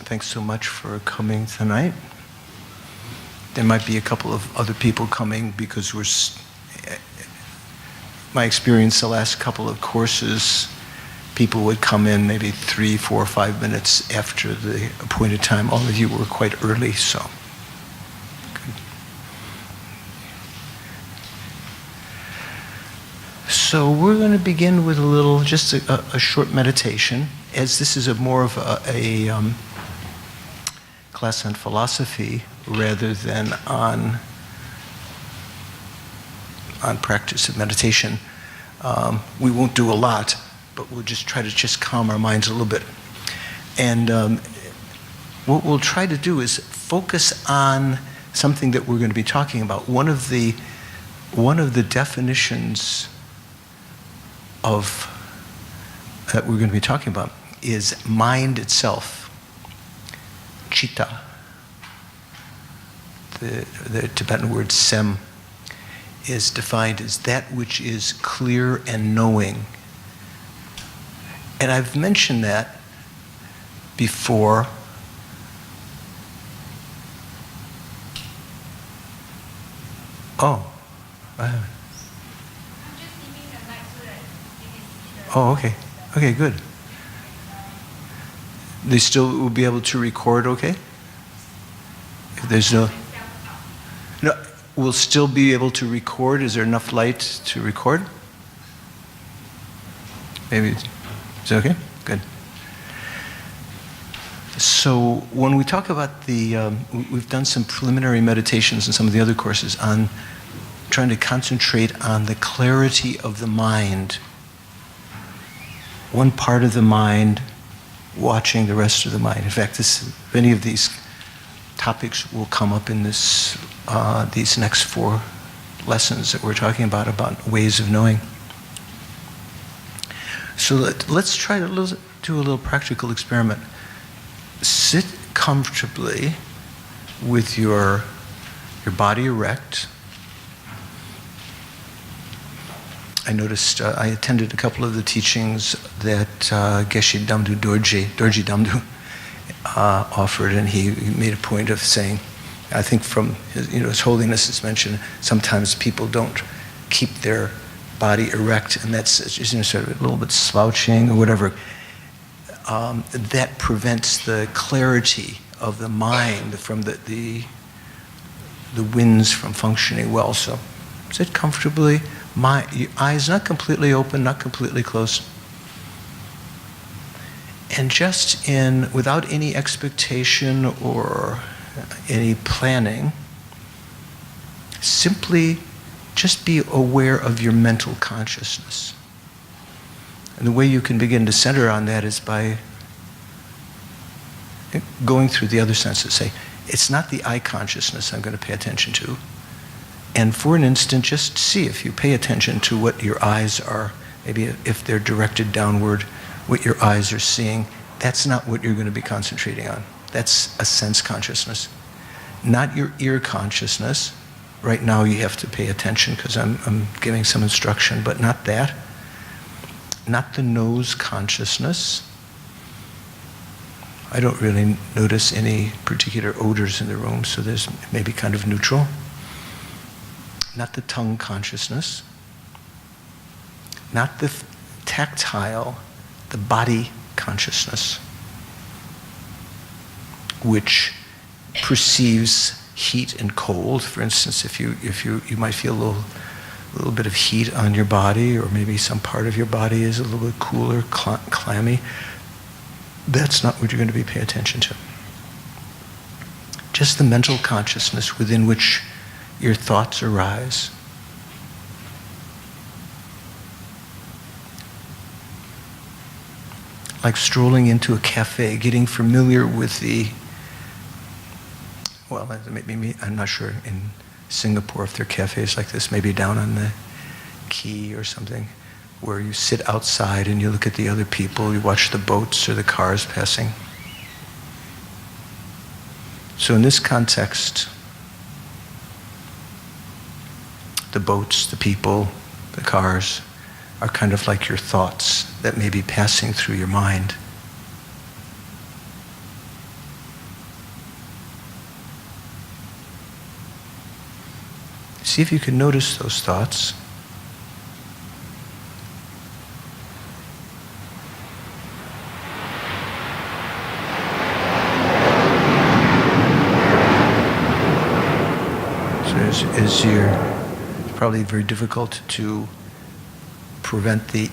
Thanks so much for coming tonight. There might be a couple of other people coming because my experience the last couple of courses, people would come in maybe 3, 4, 5 minutes after the appointed time. All of you were quite early, so. Good. So we're going to begin with just a short meditation, as this is more of a class on philosophy rather than on practice of meditation. We won't do a lot, but we'll just try to calm our minds a little bit. And what we'll try to do is focus on something that we're going to be talking about. One of the definitions that we're going to be talking about is mind itself. Citta. The Tibetan word sem is defined as that which is clear and knowing. And I've mentioned that before. Oh, I haven't. Oh, okay. Okay, good. They still will be able to record, okay? If there's no, we'll still be able to record. Is there enough light to record? Maybe, is it okay? Good. So when we talk about we've done some preliminary meditations in some of the other courses on trying to concentrate on the clarity of the mind. One part of the mind watching the rest of the mind. In fact, many of these topics will come up in these next 4 lessons that we're talking about ways of knowing. So let's try to do a little practical experiment. Sit comfortably with your body erect. I noticed, I attended a couple of the teachings that Geshe Damdu Dorji Damdu offered, and he made a point of saying, I think from His Holiness has mentioned, sometimes people don't keep their body erect, and that's sort of a little bit slouching or whatever. That prevents the clarity of the mind from the winds from functioning well. So sit comfortably. Your eyes not completely open, not completely closed. And just without any expectation or any planning, simply just be aware of your mental consciousness. And the way you can begin to center on that is by going through the other senses. Say, it's not the eye consciousness I'm going to pay attention to. And for an instant, just see if you pay attention to what your eyes are, maybe if they're directed downward, what your eyes are seeing. That's not what you're going to be concentrating on. That's a sense consciousness. Not your ear consciousness. Right now you have to pay attention because I'm giving some instruction, but not that. Not the nose consciousness. I don't really notice any particular odors in the room, so there's maybe kind of neutral. Not the tongue consciousness, not the tactile, the body consciousness, which perceives heat and cold. For instance, if you might feel a little bit of heat on your body, or maybe some part of your body is a little bit cooler, clammy. That's not what you're going to be paying attention to. Just the mental consciousness within which your thoughts arise. Like strolling into a cafe, getting familiar with maybe, I'm not sure in Singapore if there are cafes like this, maybe down on the quay or something, where you sit outside and you look at the other people, you watch the boats or the cars passing. So in this context, the boats, the people, the cars are kind of like your thoughts that may be passing through your mind. See if you can notice those thoughts. As you're probably very difficult to prevent the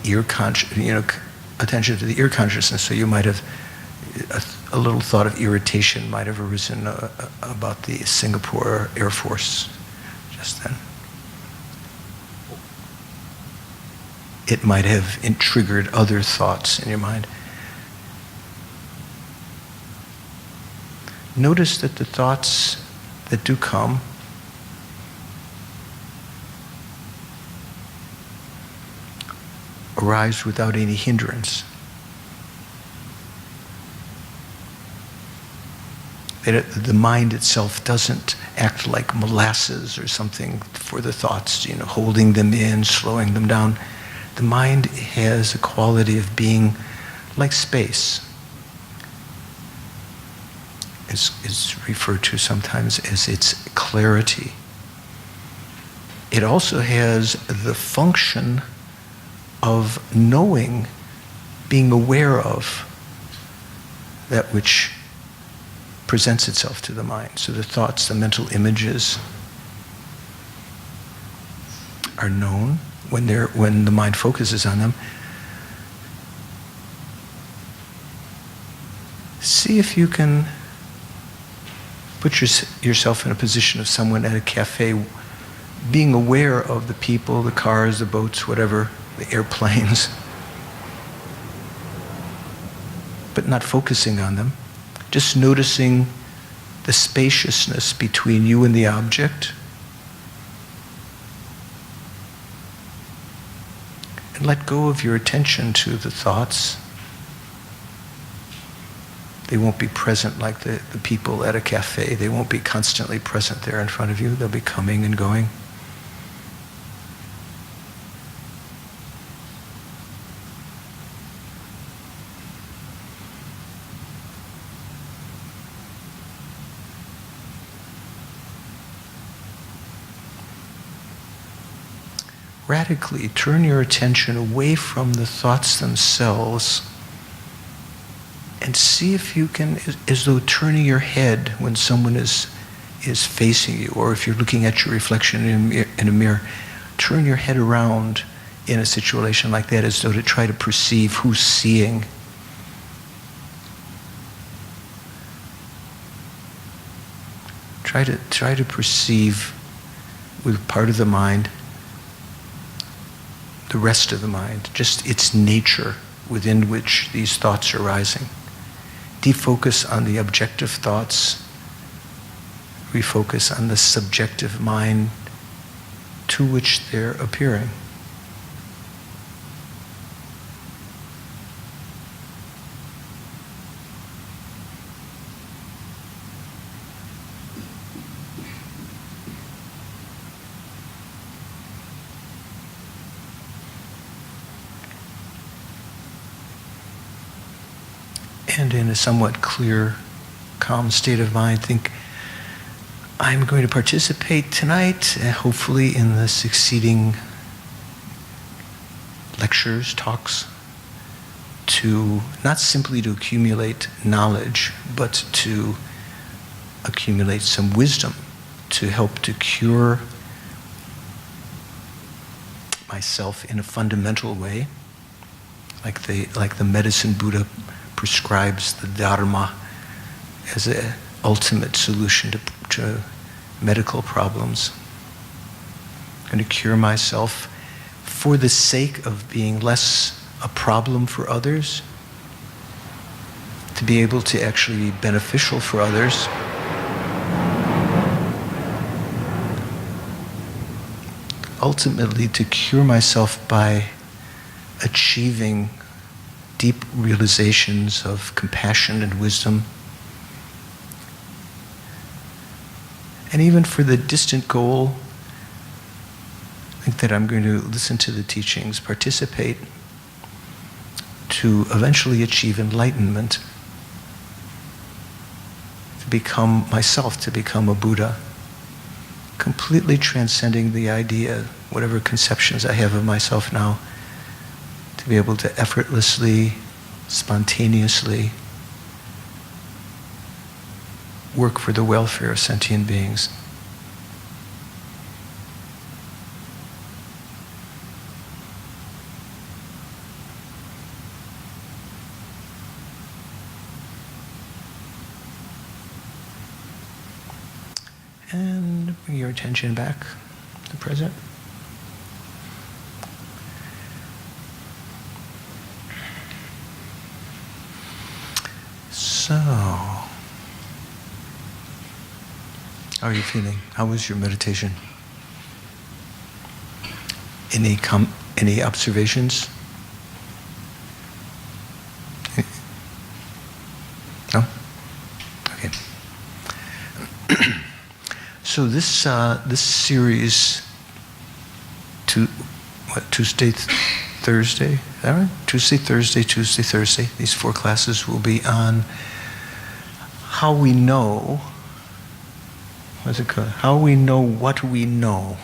attention to the ear consciousness. So you might have a little thought of irritation might have arisen about the Singapore Air Force just then. It might have triggered other thoughts in your mind. Notice that the thoughts that do come arise without any hindrance. That the mind itself doesn't act like molasses or something for the thoughts, holding them in, slowing them down. The mind has a quality of being like space. It's referred to sometimes as its clarity. It also has the function of knowing, being aware of that which presents itself to the mind. So the thoughts, the mental images are known when the mind focuses on them. See if you can put yourself in a position of someone at a cafe, being aware of the people, the cars, the boats, whatever, the airplanes, but not focusing on them, just noticing the spaciousness between you and the object, and let go of your attention to the thoughts. They won't be present like the people at a cafe. They won't be constantly present there in front of you. They'll be coming and going. Radically turn your attention away from the thoughts themselves and see if you can, as though turning your head when someone is facing you, or if you're looking at your reflection in a mirror, turn your head around in a situation like that as though to try to perceive who's seeing. Try to perceive with part of the mind the rest of the mind, just its nature within which these thoughts are arising. Defocus on the objective thoughts, refocus on the subjective mind to which they're appearing. And in a somewhat clear, calm state of mind, think, I'm going to participate tonight, hopefully in the succeeding lectures, talks, to not simply to accumulate knowledge, but to accumulate some wisdom to help to cure myself in a fundamental way, like the medicine Buddha prescribes the Dharma as an ultimate solution to medical problems. I'm going to cure myself for the sake of being less a problem for others, to be able to actually be beneficial for others. Ultimately, to cure myself by achieving deep realizations of compassion and wisdom. And even for the distant goal, I think that I'm going to listen to the teachings, participate to eventually achieve enlightenment, to become myself, to become a Buddha, completely transcending the idea, whatever conceptions I have of myself now, to be able to effortlessly, spontaneously work for the welfare of sentient beings. And bring your attention back to the present. So, how are you feeling? How was your meditation? Any observations? No? Okay. So this series, Tuesday, Thursday, is that right? Tuesday, Thursday. These 4 classes will be on how we know. What's it called? How we know what we know.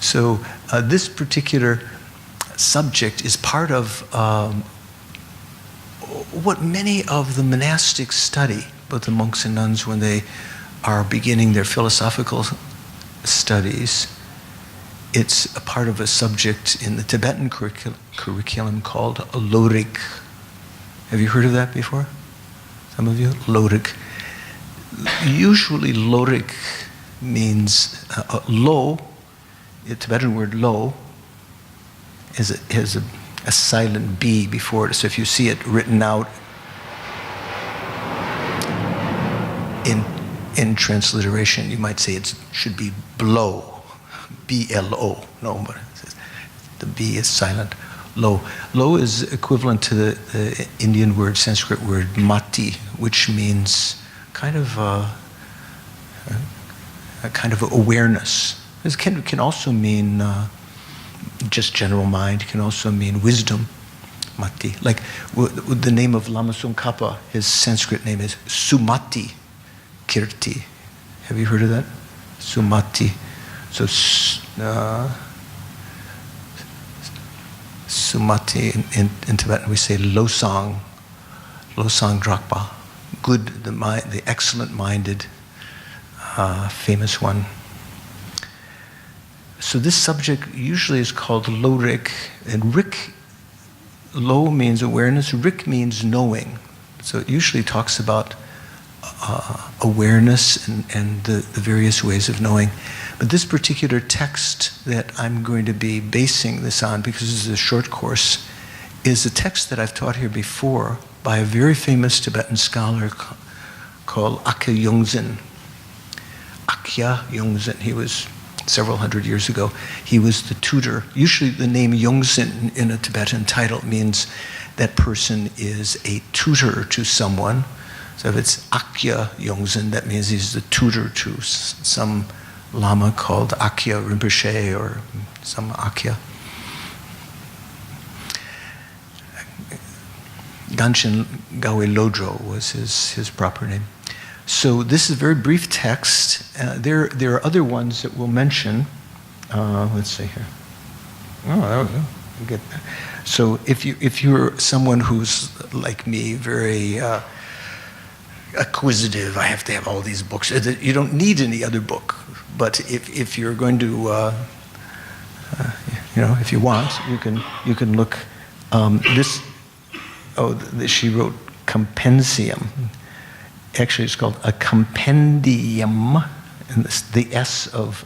So this particular subject is part of what many of the monastics study, both the monks and nuns, when they are beginning their philosophical studies. It's a part of a subject in the Tibetan curriculum called Lorik. Have you heard of that before? Some of you? Lorik. Usually Lorik means lo, the Tibetan word lo, has a silent B before it. So if you see it written out in transliteration, you might say it should be blow, B-L-O. No, but the B is silent. Lo. Lo is equivalent to the Indian word, Sanskrit word mati, which means kind of a kind of awareness. This can also mean just general mind. It can also mean wisdom, mati. Like the name of Lama Tsongkhapa, his Sanskrit name is Sumati Kirti. Have you heard of that? Sumati. So Sumati in Tibetan we say Losang Drakpa. Good, the excellent-minded, famous one. So this subject usually is called Lorik, and Rik, Lo means awareness, Rik means knowing. So it usually talks about awareness and the various ways of knowing. But this particular text that I'm going to be basing this on, because this is a short course, is a text that I've taught here before by a very famous Tibetan scholar called Akya Yongzin. Akya Yongzin, he was several hundred years ago. He was the tutor. Usually the name Yongzin in a Tibetan title means that person is a tutor to someone. So if it's Akya Yongzin, that means he's the tutor to some Lama called Akya Rinpoche or some Akya. Ganshin Gawe Lodro was his proper name. So this is a very brief text. There are other ones that we'll mention. Let's see here. Oh, there we go. Get that. So if you're someone who's like me, very acquisitive, I have to have all these books. You don't need any other book. But if you're going to, if you want, you can look. She wrote compendium. Actually, it's called a compendium, and the S of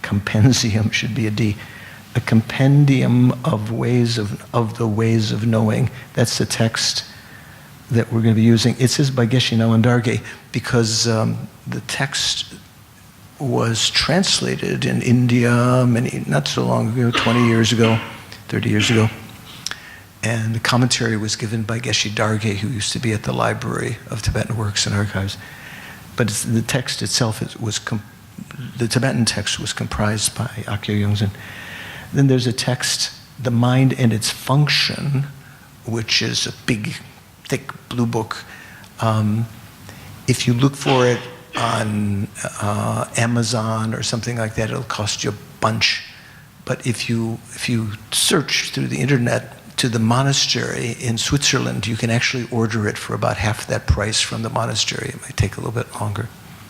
compendium should be a D. A compendium of the ways of knowing. That's the text that we're going to be using. It says by Geshe Nawandarge because the text was translated in India not so long ago, 20 years ago, 30 years ago. And the commentary was given by Geshe Darge, who used to be at the Library of Tibetan Works and Archives. But the text itself the Tibetan text was comprised by Akya Yongzin. Then there's a text, The Mind and Its Function, which is a big, thick blue book. If you look for it on Amazon or something like that, it'll cost you a bunch. But if you search through the internet to the monastery in Switzerland, you can actually order it for about half that price from the monastery. It might take a little bit longer.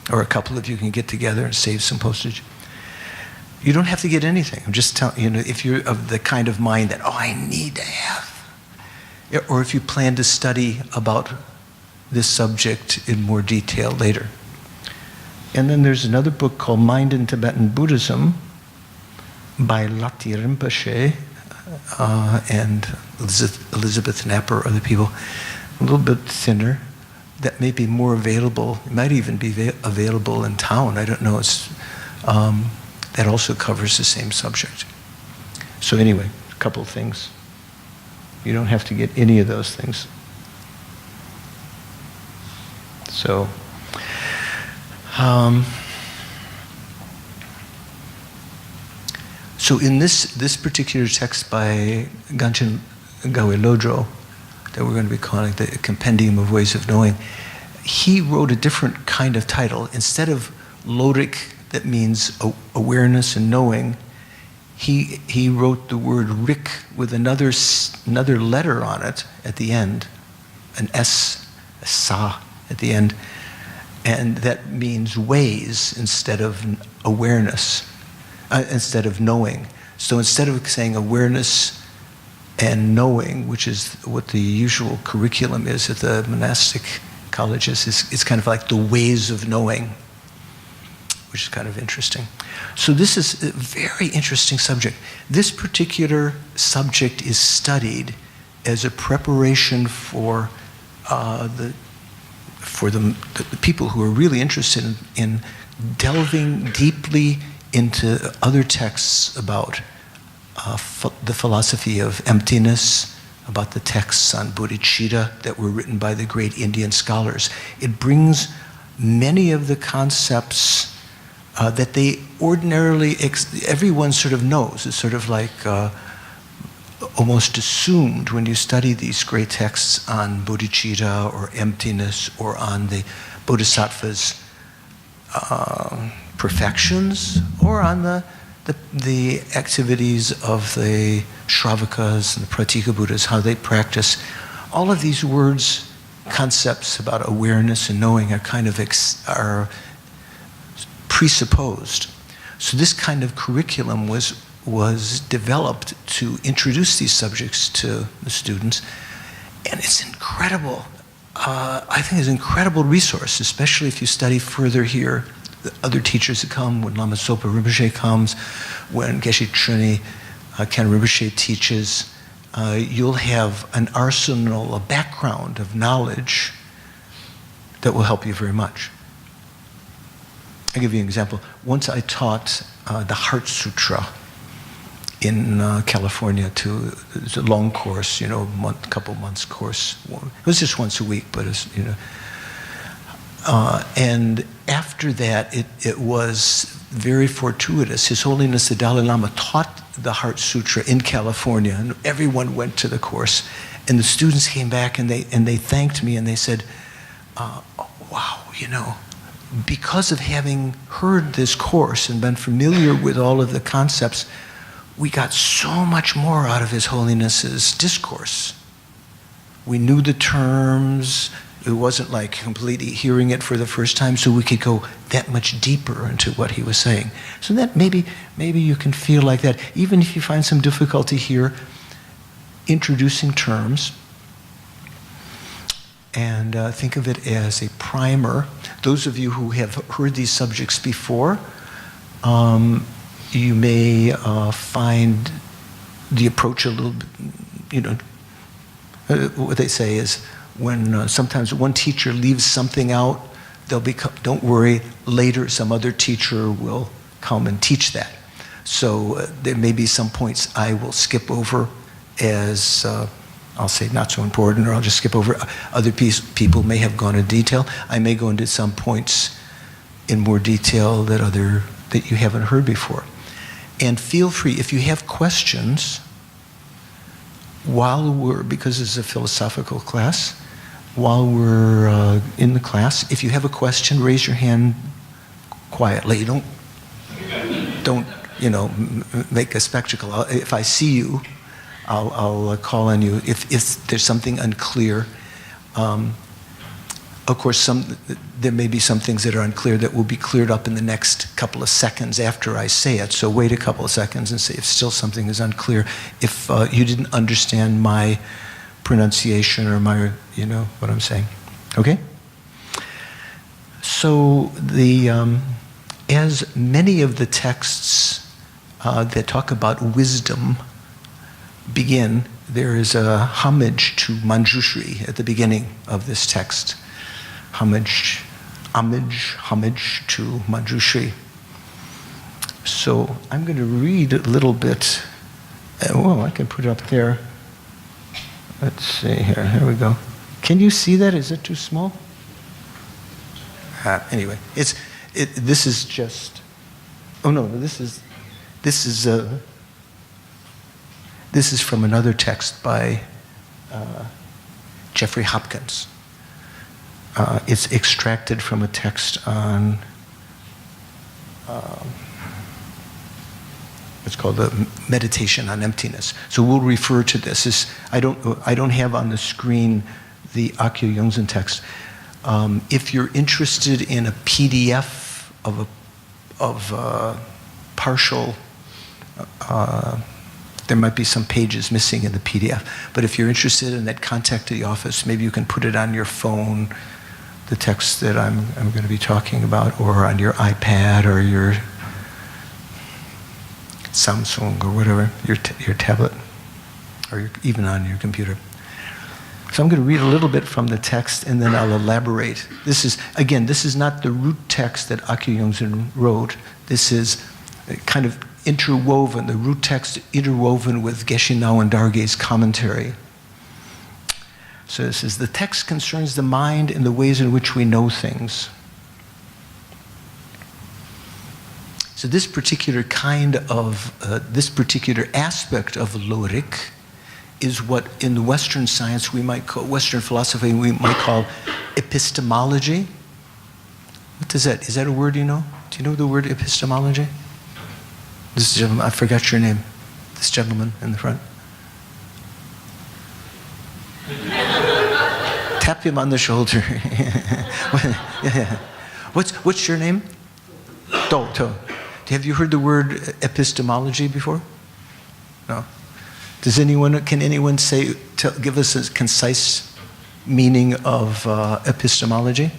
Or a couple of you can get together and save some postage. You don't have to get anything. I'm just telling you, if you're of the kind of mind that, I need to have. Or if you plan to study about this subject in more detail later. And then there's another book called Mind in Tibetan Buddhism by Lati Rinpoche and Elizabeth Napper, other people, a little bit thinner, that may be more available. It might even be available in town. I don't know. It's, that also covers the same subject. So anyway, a couple of things. You don't have to get any of those things. So, so in this particular text by Ganchen Gawe Lodro, that we're going to be calling the Compendium of Ways of Knowing, he wrote a different kind of title. Instead of Lodik, that means awareness and knowing, he wrote the word Rik with another letter on it at the end, an S, a Sa at the end, and that means ways instead of awareness, instead of knowing. So instead of saying awareness and knowing, which is what the usual curriculum is at the monastic colleges, it's kind of like the ways of knowing, which is kind of interesting. So this is a very interesting subject. This particular subject is studied as a preparation for the people who are really interested in delving deeply into other texts about the philosophy of emptiness, about the texts on bodhicitta that were written by the great Indian scholars. It brings many of the concepts that they ordinarily, everyone sort of knows. It's sort of like almost assumed when you study these great texts on bodhicitta or emptiness or on the bodhisattva's perfections or on the activities of the Shravakas and the Pratika Buddhas, how they practice. All of these words, concepts about awareness and knowing are kind of are presupposed. So this kind of curriculum was developed to introduce these subjects to the students, and it's incredible. I think it's an incredible resource, especially if you study further here. The other teachers that come, when Lama Zopa Rinpoche comes, when Geshe Truni Ken Rinpoche teaches, you'll have an arsenal, a background of knowledge that will help you very much. I'll give you an example. Once I taught the Heart Sutra in California it's a long course, couple months course. It was just once a week, but it's, and after that, it was very fortuitous. His Holiness the Dalai Lama taught the Heart Sutra in California, and everyone went to the course. And the students came back and they thanked me and they said, oh, wow, because of having heard this course and been familiar with all of the concepts, we got so much more out of His Holiness's discourse. We knew the terms. It wasn't like completely hearing it for the first time, so we could go that much deeper into what he was saying. So that maybe you can feel like that. Even if you find some difficulty here, introducing terms, and think of it as a primer. Those of you who have heard these subjects before, you may find the approach a little bit, what they say is, when sometimes one teacher leaves something out, don't worry, later some other teacher will come and teach that. So there may be some points I will skip over as, I'll say not so important, or I'll just skip over. Other people may have gone into detail. I may go into some points in more detail that you haven't heard before. And feel free, if you have questions, because it's a philosophical class, while we're in the class, if you have a question, raise your hand quietly. Don't make a spectacle. If I see you, I'll call on you. If there's something unclear, of course, there may be some things that are unclear that will be cleared up in the next couple of seconds after I say it. So wait a couple of seconds and say if still something is unclear. If you didn't understand my pronunciation or my, what I'm saying. Okay? So as many of the texts that talk about wisdom begin, there is a homage to Manjushri at the beginning of this text. Homage to Manjushri. So I'm going to read a little bit. Well, I can put it up there. Let's see here. Here we go. Can you see that? Is it too small? Anyway, this is just. Oh no, this is from another text by Jeffrey Hopkins. It's extracted from a text on, it's called the Meditation on Emptiness. So we'll refer to this. I don't have on the screen the Akyo Yongzen text. If you're interested in a PDF of a partial, there might be some pages missing in the PDF. But if you're interested in that, contact the office. Maybe you can put it on your phone, the text that I'm going to be talking about, or on your iPad or your Samsung or whatever, your tablet, or even on your computer. So I'm going to read a little bit from the text and then I'll elaborate. This is not the root text that Akyo Yongzen wrote. This is kind of interwoven, the root text interwoven with Geshe Nawan Darge's commentary. So this is, the text concerns the mind and the ways in which we know things. So this particular this particular aspect of Lorik is what in the Western science Western philosophy we might call epistemology. What is that? Is that a word you know? Do you know the word epistemology? This gentleman, I forgot your name. This gentleman in the front. Tap him on the shoulder. What's your name? Do. Have you heard the word epistemology before? No. Can anyone give us a concise meaning of epistemology?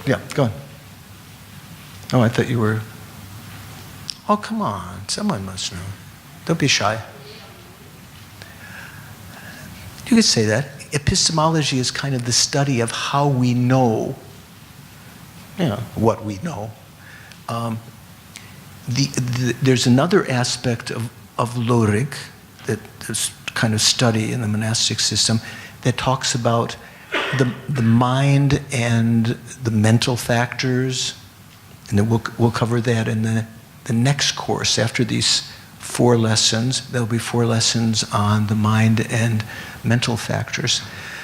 Yeah, go on. Oh, I thought you were. Oh, come on. Someone must know. Don't be shy. You could say that. Epistemology is kind of the study of how we know, what we know. There's another aspect of Lorik that is kind of study in the monastic system that talks about the mind and the mental factors, and then we'll cover that in the next course. After these 4 lessons, there'll be 4 lessons on the mind and mental factors.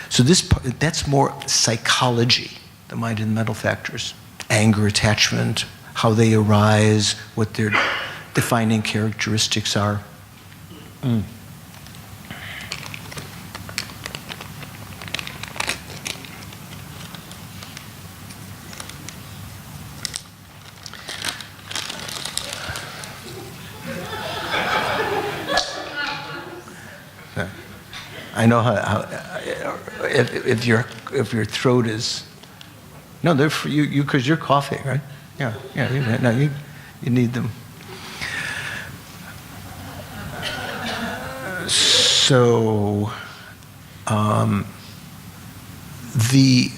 So that's more psychology, the mind and mental factors. Anger, attachment, how they arise, what their defining characteristics are. I know how if your throat is they're for you because you're coughing, right? Yeah. You need them. So the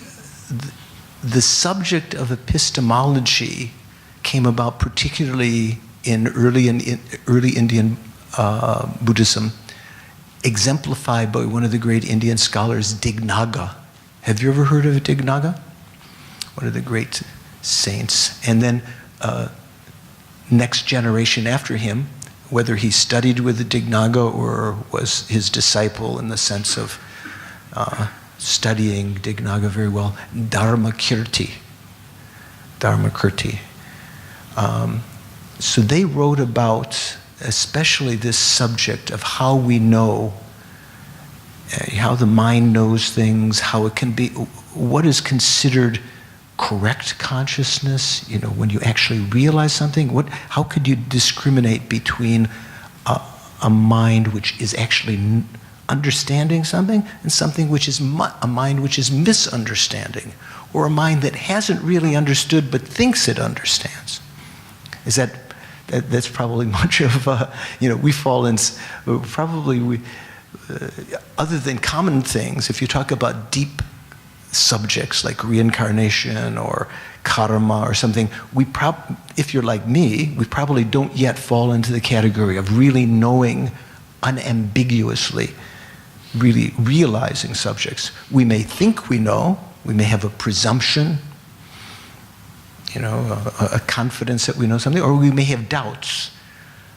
subject of epistemology came about particularly in early Indian Buddhism, exemplified by one of the great Indian scholars, Dignaga. Have you ever heard of Dignaga? One of the great saints. And then next generation after him whether he studied with the Dignaga or was his disciple in the sense of studying Dignaga very well, Dharmakirti. So they wrote about especially this subject of how we know, how the mind knows things, how it can be, what is considered correct consciousness, when you actually realize something, how could you discriminate between a mind which is actually understanding something and something which is a mind which is misunderstanding, or a mind that hasn't really understood but thinks it understands? That's probably much of we fall in, other than common things, if you talk about deep subjects like reincarnation or karma or something, if you're like me, we probably don't yet fall into the category of really knowing unambiguously, really realizing subjects. We may think we know, we may have a presumption, a confidence that we know something, or we may have doubts.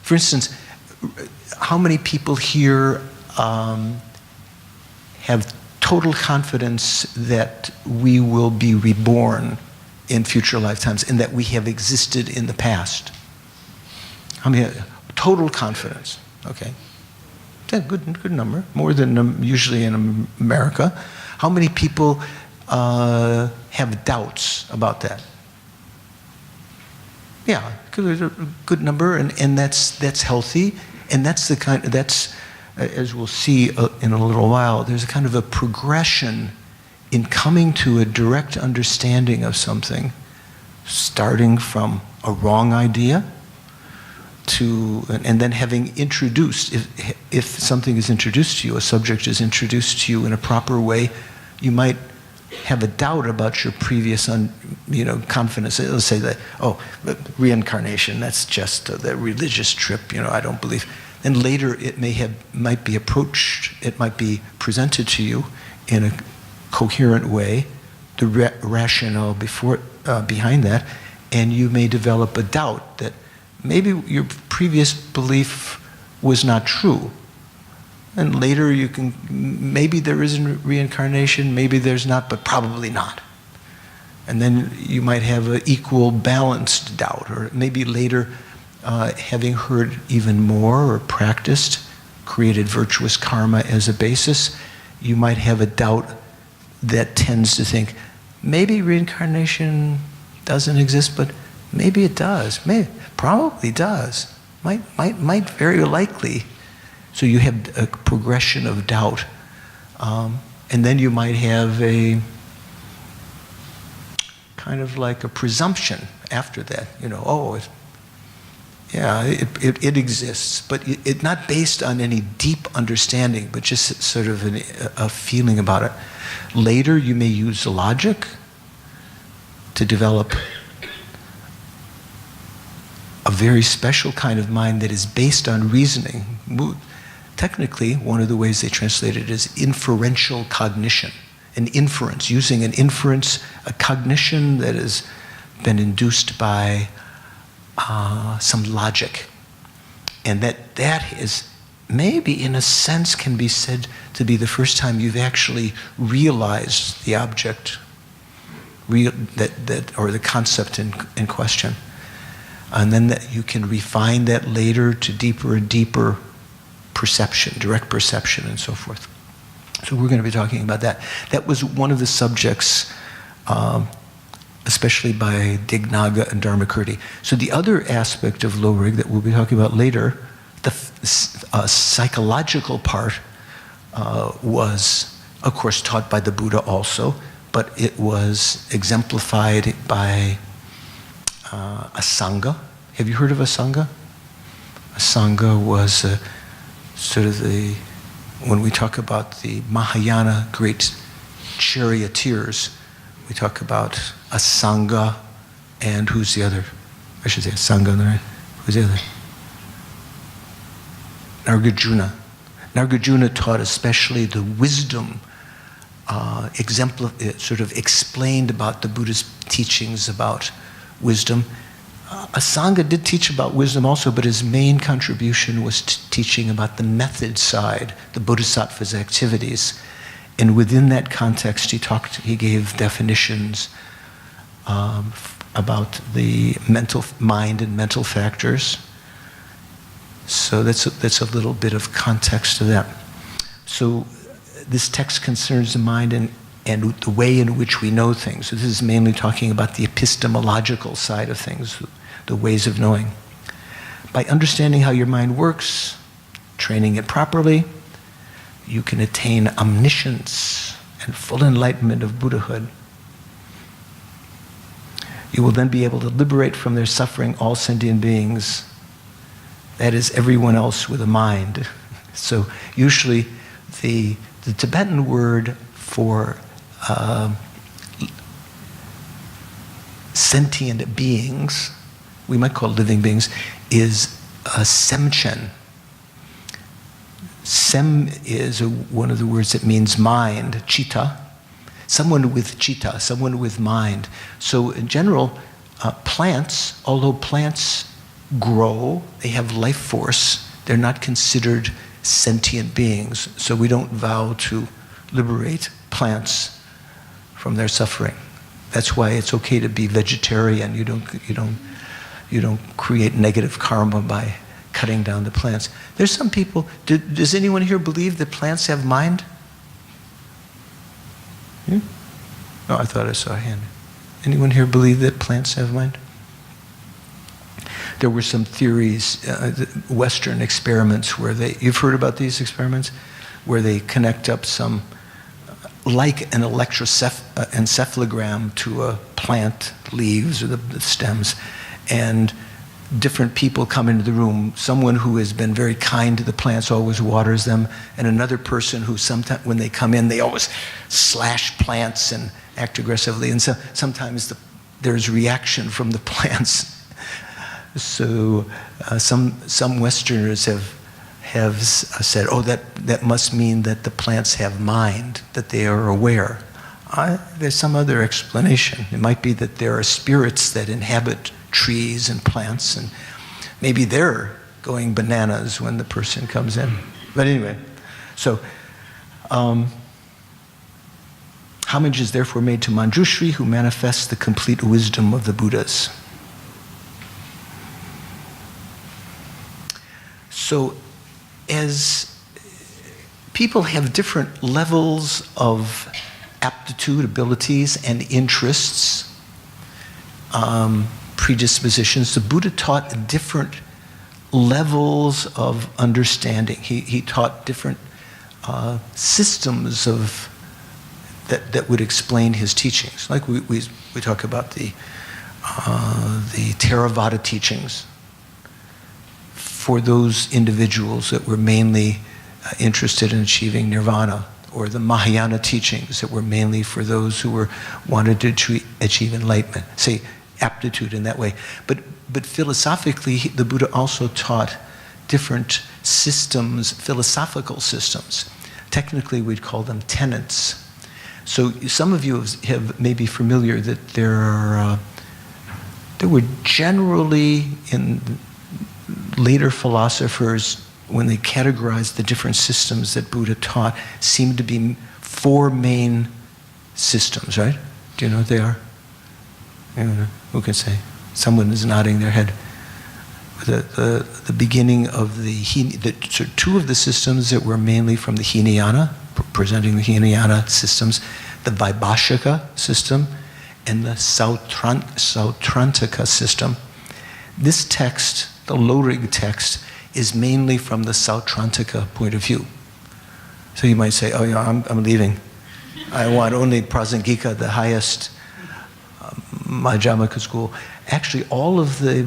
For instance, how many people here have total confidence that we will be reborn in future lifetimes and that we have existed in the past? How many? Total confidence. Okay. That's a good number, more than usually in America. How many people have doubts about that? Yeah, there's a good number, and that's healthy, and that's as we'll see in a little while, there's a kind of a progression in coming to a direct understanding of something, starting from a wrong idea and then having introduced, if something is introduced to you, a subject is introduced to you in a proper way, you might have a doubt about your previous confidence. Let's say that, reincarnation, that's just the religious trip, I don't believe. And later it might be approached, it might be presented to you in a coherent way, the rationale behind that, and you may develop a doubt that maybe your previous belief was not true. And later maybe there is reincarnation, maybe there's not, but probably not. And then you might have an equal balanced doubt, or maybe later, having heard even more or practiced, created virtuous karma as a basis, you might have a doubt that tends to think, maybe reincarnation doesn't exist, but maybe it does. Probably does. Might very likely. So you have a progression of doubt. And then you might have a kind of like a presumption after that. It exists, but it's not based on any deep understanding, but just sort of a feeling about it. Later, you may use logic to develop a very special kind of mind that is based on reasoning. Technically, one of the ways they translate it is inferential cognition, an inference, using an inference, a cognition that has been induced by some logic. And that is maybe in a sense can be said to be the first time you've actually realized the object, or the concept in question. And then that you can refine that later to deeper and deeper perception, direct perception, and so forth. So we're going to be talking about that. That was one of the subjects, especially by Dignaga and Dharmakirti. So the other aspect of low rig that we'll be talking about later, the psychological part, was, of course, taught by the Buddha also, but it was exemplified by a Sangha. Have you heard of a Sangha? A Sangha was sort of when we talk about the Mahayana great charioteers, we talk about a Sangha and who's the other? I should say a Sangha, right? Who's the other? Nagarjuna. Nagarjuna taught especially the wisdom, sort of explained about the Buddhist teachings about wisdom. Asanga did teach about wisdom also, but his main contribution was teaching about the method side, the bodhisattva's activities. And within that context, he gave definitions about the mental mind and mental factors. So that's a little bit of context to that. So this text concerns the mind and the way in which we know things. So this is mainly talking about the epistemological side of things, the ways of knowing. By understanding how your mind works, training it properly, you can attain omniscience and full enlightenment of Buddhahood. You will then be able to liberate from their suffering all sentient beings, that is, everyone else with a mind. So usually the Tibetan word for sentient beings, we might call living beings, is semchen. Sem is one of the words that means mind, chitta. Someone with chitta, someone with mind. So in general, plants, although plants grow, they have life force, they're not considered sentient beings. So we don't vow to liberate plants from their suffering. That's why it's okay to be vegetarian. You don't create negative karma by cutting down the plants. There's some people, does anyone here believe that plants have mind? Yeah? Oh, I thought I saw a hand. Anyone here believe that plants have mind? There were some theories, Western experiments where you've heard about these experiments? Where they connect up some, like an electroencephalogram to a plant, leaves or the stems, and different people come into the room. Someone who has been very kind to the plants, always waters them, and another person who sometimes, when they come in, they always slash plants and act aggressively. And so sometimes there's reaction from the plants. So some Westerners have said, oh, that must mean that the plants have mind, that they are aware. There's some other explanation. It might be that there are spirits that inhabit trees and plants, and maybe they're going bananas when the person comes in. But anyway, so homage is therefore made to Manjushri, who manifests the complete wisdom of the Buddhas. So as people have different levels of aptitude, abilities, and interests, predispositions, the Buddha taught different levels of understanding. He taught different systems that would explain his teachings. Like we talk about the Theravada teachings for those individuals that were mainly interested in achieving nirvana, or the Mahayana teachings that were mainly for those who wanted to achieve enlightenment. Say, aptitude in that way. But philosophically, the Buddha also taught different systems, philosophical systems. Technically, we'd call them tenets. So some of you have may be familiar that there were generally, in later philosophers, when they categorized the different systems that Buddha taught, seemed to be 4 main systems, right? Do you know what they are? Who can say? Someone is nodding their head. The beginning of so 2 of the systems that were mainly from the Hinayana, presenting the Hinayana systems, the Vaibhashika system and the Sautrantika system. This text, the Lorig text, is mainly from the Sautrantika point of view. So you might say, oh yeah, I'm leaving. I want only Prasangika, the highest Madhyamaka school. Actually, all of the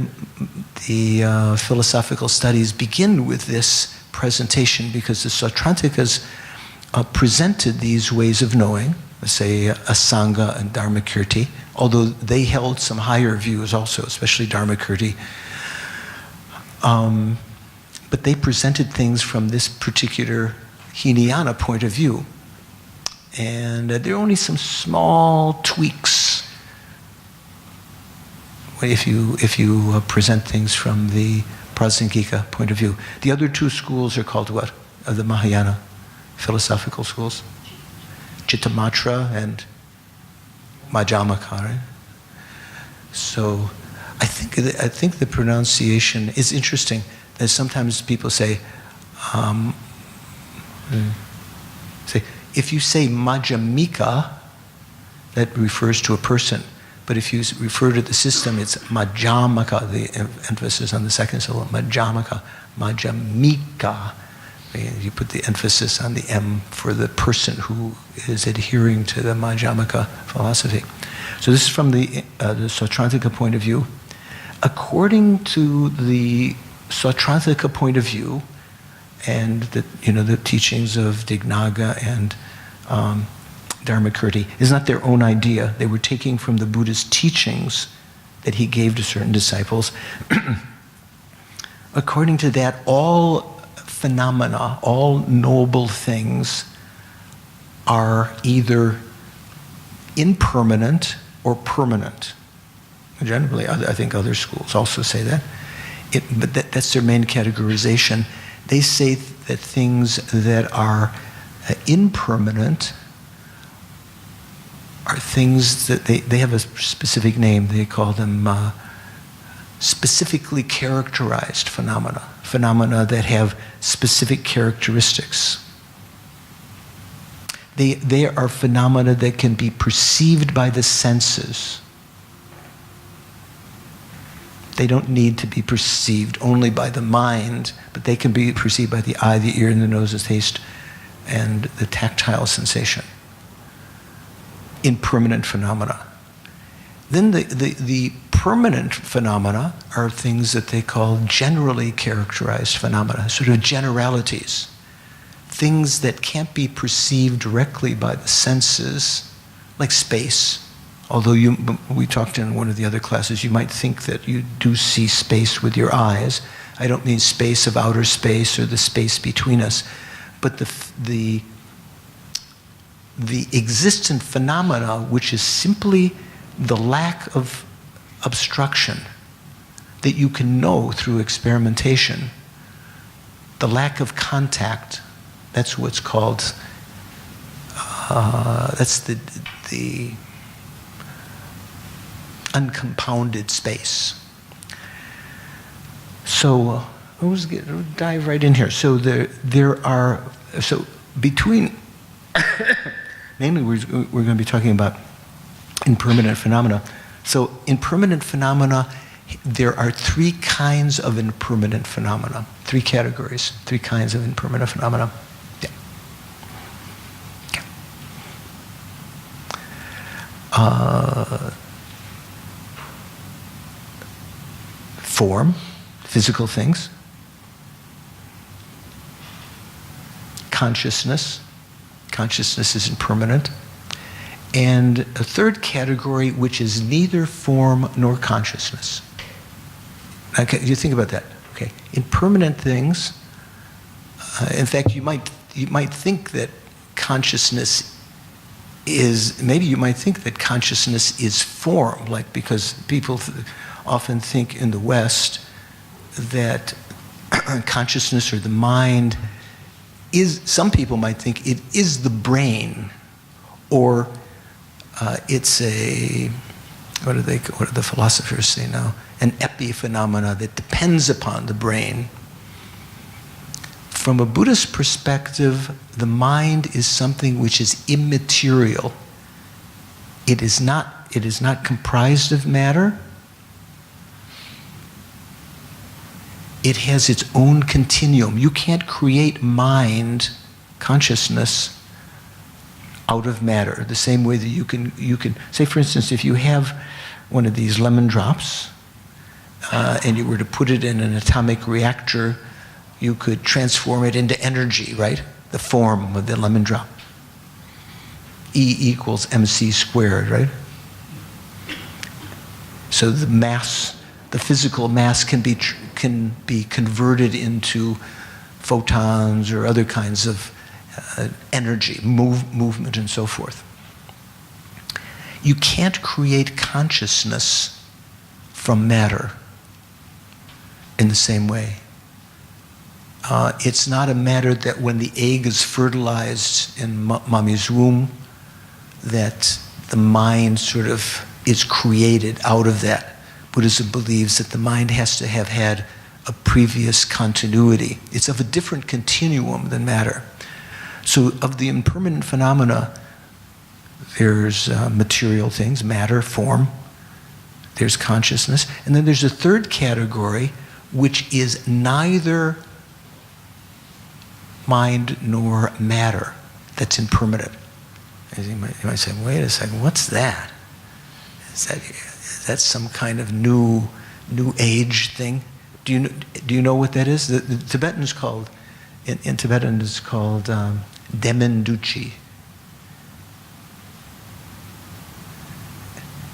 philosophical studies begin with this presentation, because the Sautrantikas presented these ways of knowing, let's say Asanga and Dharmakirti, although they held some higher views also, especially Dharmakirti. But they presented things from this particular Hinayana point of view. And there are only some small tweaks if you present things from the Prasangika point of view. The other two schools are called what? Of the Mahayana philosophical schools? Chittamatra and Madhyamaka, right? So I think the pronunciation is interesting. That sometimes people say, if you say Madhyamika, that refers to a person. But if you refer to the system, it's Madhyamaka, the emphasis on the second syllable, Madhyamaka, Madhyamika. You put the emphasis on the M for the person who is adhering to the Madhyamaka philosophy. So this is from the Sautrantika point of view. According to the Sautrantika point of view, and the teachings of Dignaga and Dharmakirti is not their own idea. They were taking from the Buddhist teachings that he gave to certain disciples. According to that, all phenomena, all knowable things are either impermanent or permanent. Generally, I think other schools also say that. But that's their main categorization. They say that things that are impermanent are things that they have a specific name. They call them specifically characterized phenomena that have specific characteristics. They are phenomena that can be perceived by the senses. They don't need to be perceived only by the mind, but they can be perceived by the eye, the ear, and the nose, the taste, and the tactile sensation. Impermanent phenomena. Then the permanent phenomena are things that they call generally characterized phenomena, sort of generalities. Things that can't be perceived directly by the senses, like space. Although we talked in one of the other classes, you might think that you do see space with your eyes. I don't mean space of outer space or the space between us, but the existent phenomena, which is simply the lack of obstruction that you can know through experimentation, the lack of contact. That's what's called, that's the uncompounded space. So let's dive right in here. So there are, so between, namely we're going to be talking about impermanent phenomena. So impermanent phenomena, there are three kinds of impermanent phenomena, three categories, three kinds of impermanent phenomena. Yeah. Form, physical things. Consciousness is impermanent. And a third category, which is neither form nor consciousness. Okay, you think about that. Okay, impermanent things. In fact, you might think that consciousness is, maybe you might think that consciousness is form, like, because people often think in the West that consciousness or the mind is, some people might think it is the brain, or it's a, what do the philosophers say now? An epiphenomena that depends upon the brain. From a Buddhist perspective, the mind is something which is immaterial. It is not comprised of matter. It has its own continuum. You can't create mind, consciousness, out of matter. The same way that you can say, for instance, if you have one of these lemon drops, and you were to put it in an atomic reactor, you could transform it into energy, right? The form of the lemon drop. E equals mc squared, right? So the mass, the physical mass can be converted into photons or other kinds of energy, movement, and so forth. You can't create consciousness from matter in the same way. It's not a matter that when the egg is fertilized in mommy's womb, that the mind sort of is created out of that. Buddhism believes that the mind has to have had a previous continuity. It's of a different continuum than matter. So of the impermanent phenomena, there's material things, matter, form, there's consciousness, and then there's a third category, which is neither mind nor matter, that's impermanent. You might say, wait a second, what's that? Is that some kind of new age thing? Do you know what that is? The Tibetan is called, in Tibetan it's called Demenduchi.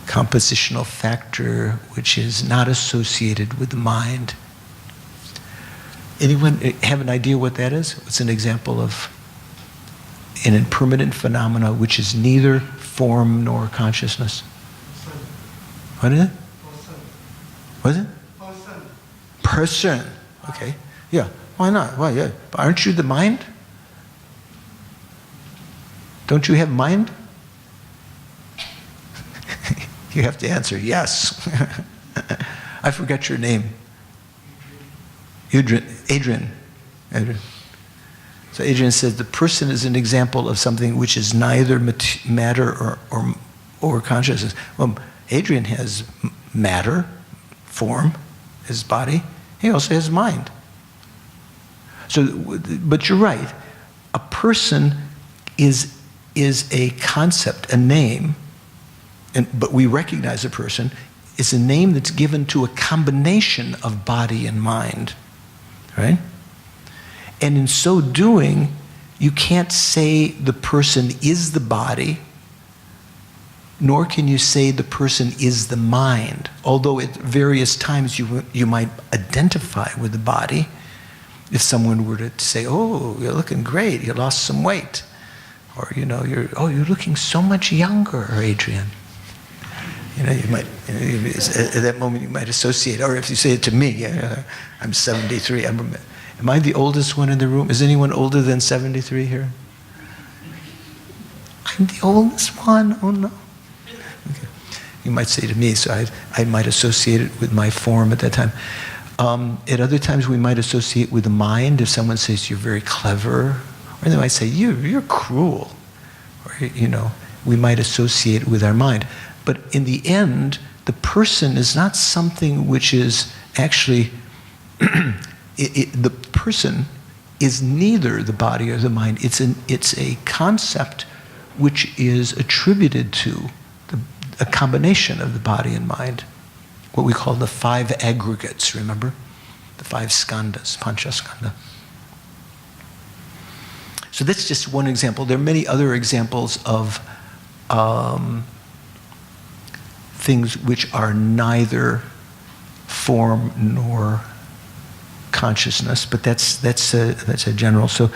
Compositional factor which is not associated with the mind. Anyone have an idea what that is? What's an example of an impermanent phenomena which is neither form nor consciousness? What is it? What is it? Person. Okay. Yeah. Why not? Why? Yeah. But aren't you the mind? Don't you have mind? You have to answer yes. I forgot your name. Adrian. So Adrian says the person is an example of something which is neither matter or consciousness. Well, Adrian has matter, form, his body. He also has mind. So, but you're right. A person is a concept, a name, but we recognize a person. It's a name that's given to a combination of body and mind, right? And in so doing, you can't say the person is the body, nor can you say the person is the mind. Although at various times you might identify with the body. If someone were to say, oh, you're looking great, you lost some weight. Or, you're looking so much younger, Adrian. You might, at that moment you might associate, or if you say it to me, I'm 73. Am I the oldest one in the room? Is anyone older than 73 here? I'm the oldest one? Oh no. Okay. You might say to me, so I might associate it with my form at that time. At other times we might associate with the mind. If someone says you're very clever, or they might say you're cruel, or we might associate it with our mind. But in the end, the person is not something which is actually, the person is neither the body or the mind. It's a concept which is attributed to a combination of the body and mind. What we call the 5 aggregates, remember? The 5 skandhas, panchaskandha. So that's just one example. There are many other examples of things which are neither form nor consciousness, but that's a general. So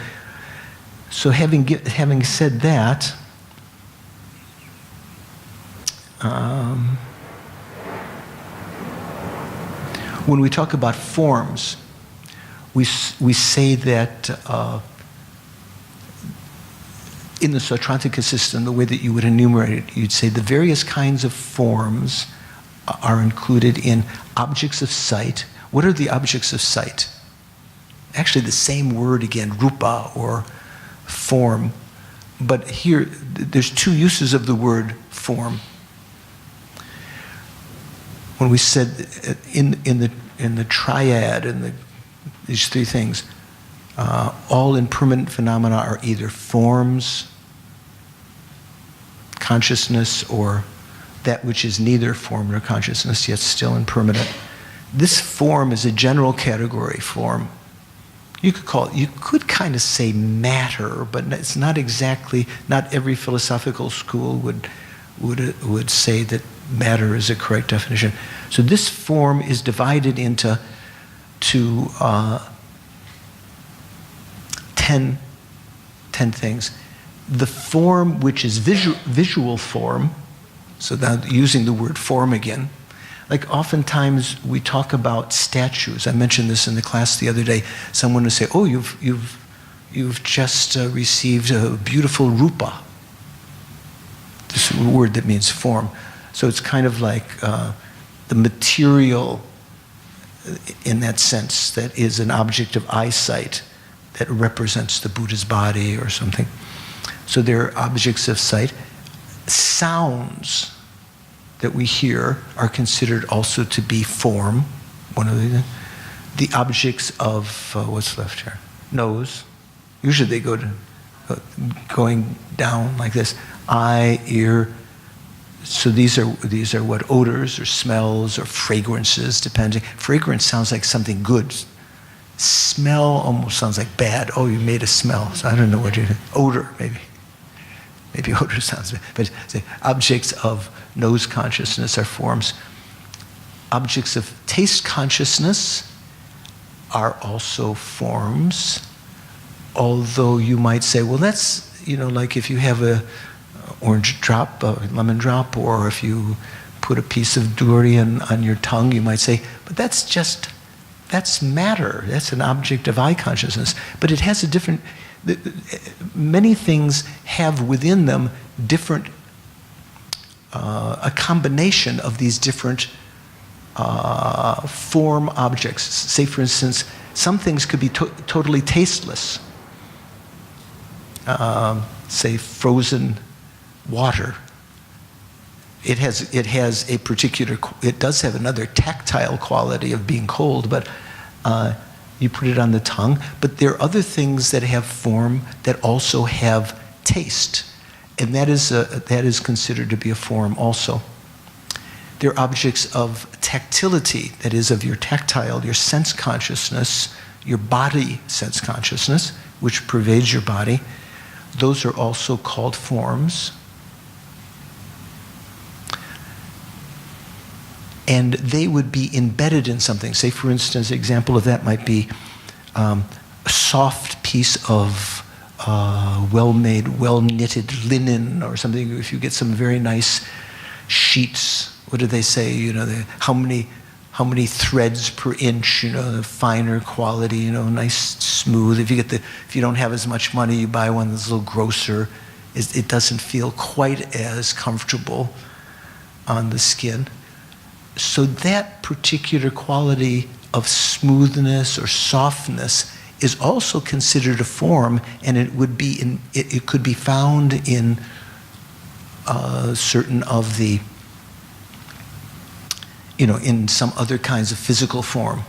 having said that, when we talk about forms, we say that in the Sautrantika system, the way that you would enumerate it, you'd say the various kinds of forms are included in objects of sight. What are the objects of sight? Actually, the same word again, rupa or form. But here, there's 2 uses of the word form. When we said in the triad, these 3 things, all impermanent phenomena are either forms, consciousness, or that which is neither form nor consciousness, yet still impermanent. This form is a general category form. You could kind of say matter, but it's not exactly, not every philosophical school would say that matter is a correct definition. So this form is divided into 10 things. The form which is visual form, so now using the word form again, Like oftentimes we talk about statues. I mentioned this in the class the other day. Someone would say, "Oh, you've just received a beautiful rupa." This word that means form. So it's kind of like the material, in that sense, that is an object of eyesight that represents the Buddha's body or something. So they're objects of sight. Sounds that we hear are considered also to be form. One of the objects of what's left here? Nose. Usually they go to going down like this. Eye, ear. So these are what, odors or smells or fragrances, depending. Fragrance sounds like something good. Smell almost sounds like bad. Oh, you made a smell. So I don't know what you did. Odor, maybe. Maybe odor sounds bad. But say, objects of nose consciousness are forms. Objects of taste consciousness are also forms. Although you might say, well, that's, like if you have a orange drop, a lemon drop, or if you put a piece of durian on your tongue, you might say, but that's matter. That's an object of eye consciousness. But it has a different, many things have within them different, a combination of these different form objects. Say, for instance, some things could be totally tasteless. Say, frozen water. It has a particular, it does have another tactile quality of being cold, but you put it on the tongue. But there are other things that have form that also have taste, and that is considered to be a form also. They're objects of tactility, that is, of your tactile, your sense consciousness, your body sense consciousness, which pervades your body. Those are also called forms. And they would be embedded in something. Say, for instance, an example of that might be a soft piece of well-made, well-knitted linen or something. If you get some very nice sheets, what do they say? How many threads per inch? The finer quality. Nice, smooth. If you don't have as much money, you buy one that's a little grosser. It doesn't feel quite as comfortable on the skin. So that particular quality of smoothness or softness is also considered a form, and it could be found in certain of the, in some other kinds of physical form.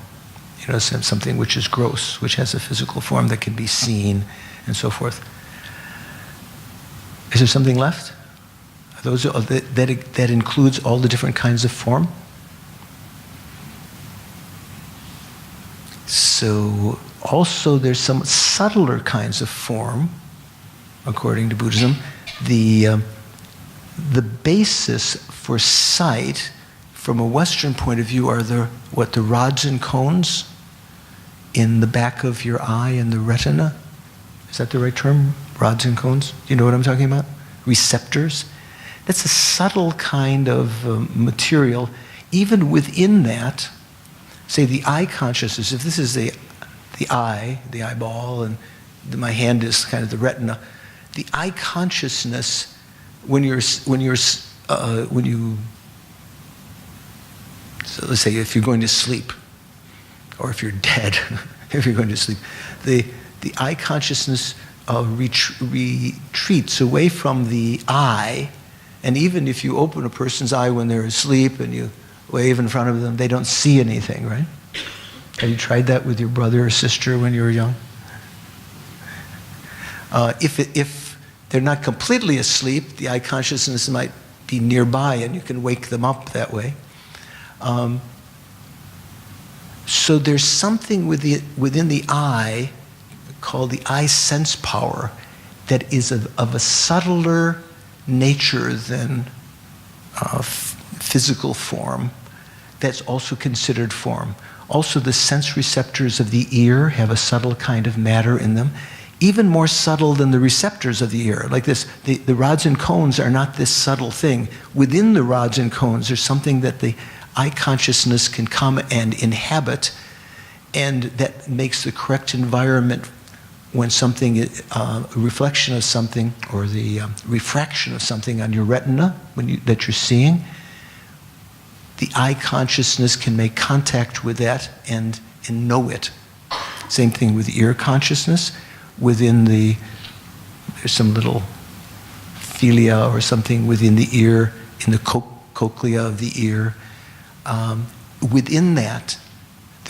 Something which is gross, which has a physical form that can be seen, and so forth. Is there something left? That includes all the different kinds of form? So also there's some subtler kinds of form, according to Buddhism. The basis for sight, from a Western point of view, are the rods and cones in the back of your eye and the retina. Is that the right term? Rods and cones? Do you know what I'm talking about? Receptors. That's a subtle kind of material. Even within that, say the eye consciousness, if this is the eye, the eyeball, and my hand is kind of the retina, the eye consciousness, when you, so let's say if you're going to sleep, or if you're dead, if you're going to sleep, the eye consciousness retreats away from the eye, and even if you open a person's eye when they're asleep and you wave in front of them, they don't see anything, right? Have you tried that with your brother or sister when you were young? If they're not completely asleep, the eye consciousness might be nearby and you can wake them up that way. So there's something within the eye called the eye sense power that is of a subtler nature than physical form, that's also considered form. Also, the sense receptors of the ear have a subtle kind of matter in them, even more subtle than the receptors of the ear. Like this, the rods and cones are not this subtle thing. Within the rods and cones, there's something that the I consciousness can come and inhabit, and that makes the correct environment when something, a reflection of something, or the refraction of something on your retina that you're seeing, the eye consciousness can make contact with that and know it. Same thing with ear consciousness. There's some little philia or something within the ear, in the cochlea of the ear. Within that,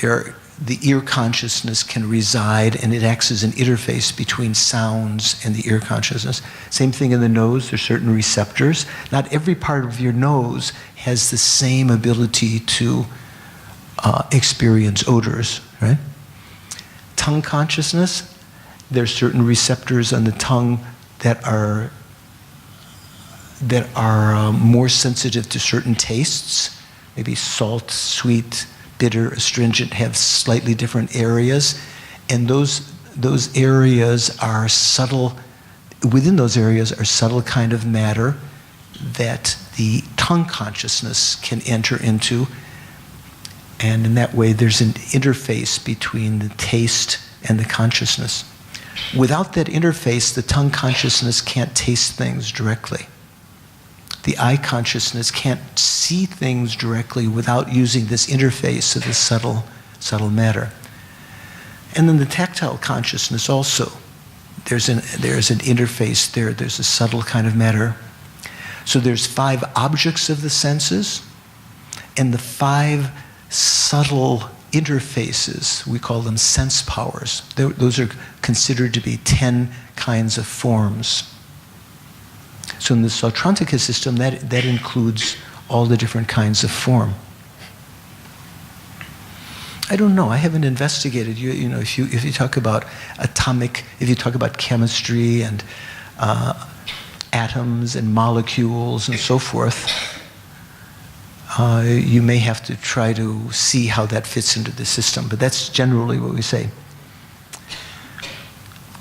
the ear consciousness can reside, and it acts as an interface between sounds and the ear consciousness. Same thing in the nose. There's certain receptors. Not every part of your nose has the same ability to experience odors, right? Tongue consciousness, there's certain receptors on the tongue that are more sensitive to certain tastes. Maybe salt, sweet, bitter, astringent have slightly different areas, and those areas are subtle. Within those areas are subtle kind of matter that the tongue consciousness can enter into, and in that way there's an interface between the taste and the consciousness. Without that interface, the tongue consciousness can't taste things directly. The eye consciousness can't see things directly without using this interface of the subtle matter. And then the tactile consciousness also. There's an interface there. There's a subtle kind of matter. So there's 5 objects of the senses, and the 5 subtle interfaces, we call them sense powers. Those are considered to be 10 kinds of forms. So in the Sautrantika system, that includes all the different kinds of form. I don't know. I haven't investigated. You know, if you talk about if you talk about chemistry and atoms and molecules and so forth, you may have to try to see how that fits into the system. But that's generally what we say.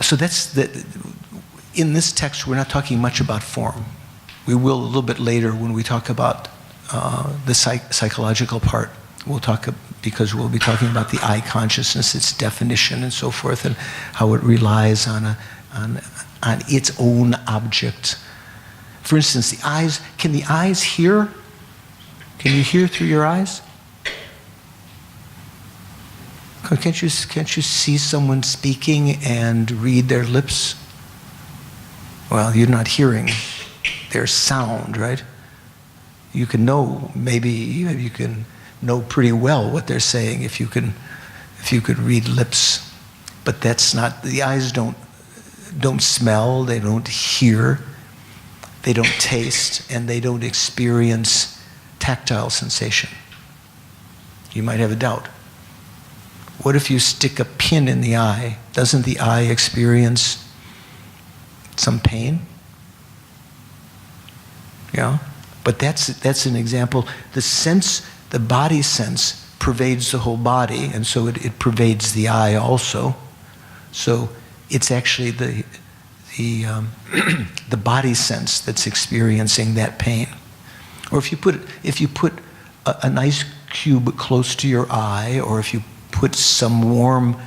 So in this text, we're not talking much about form. We will a little bit later when we talk about the psychological part. Because we'll be talking about the eye consciousness, its definition and so forth, and how it relies on its own object. For instance, the eyes, can the eyes hear? Can you hear through your eyes? Can't you see someone speaking and read their lips? Well, you're not hearing their sound, right? You can know, maybe you can know pretty well what they're saying if you could read lips. But that's not, the eyes don't smell, they don't hear, they don't taste, and they don't experience tactile sensation. You might have a doubt. What if you stick a pin in the eye? Doesn't the eye experience some pain? Yeah, but that's an example. The body sense pervades the whole body, and so it pervades the eye also. So it's actually the body sense that's experiencing that pain. Or if you put an ice cube close to your eye, or if you put something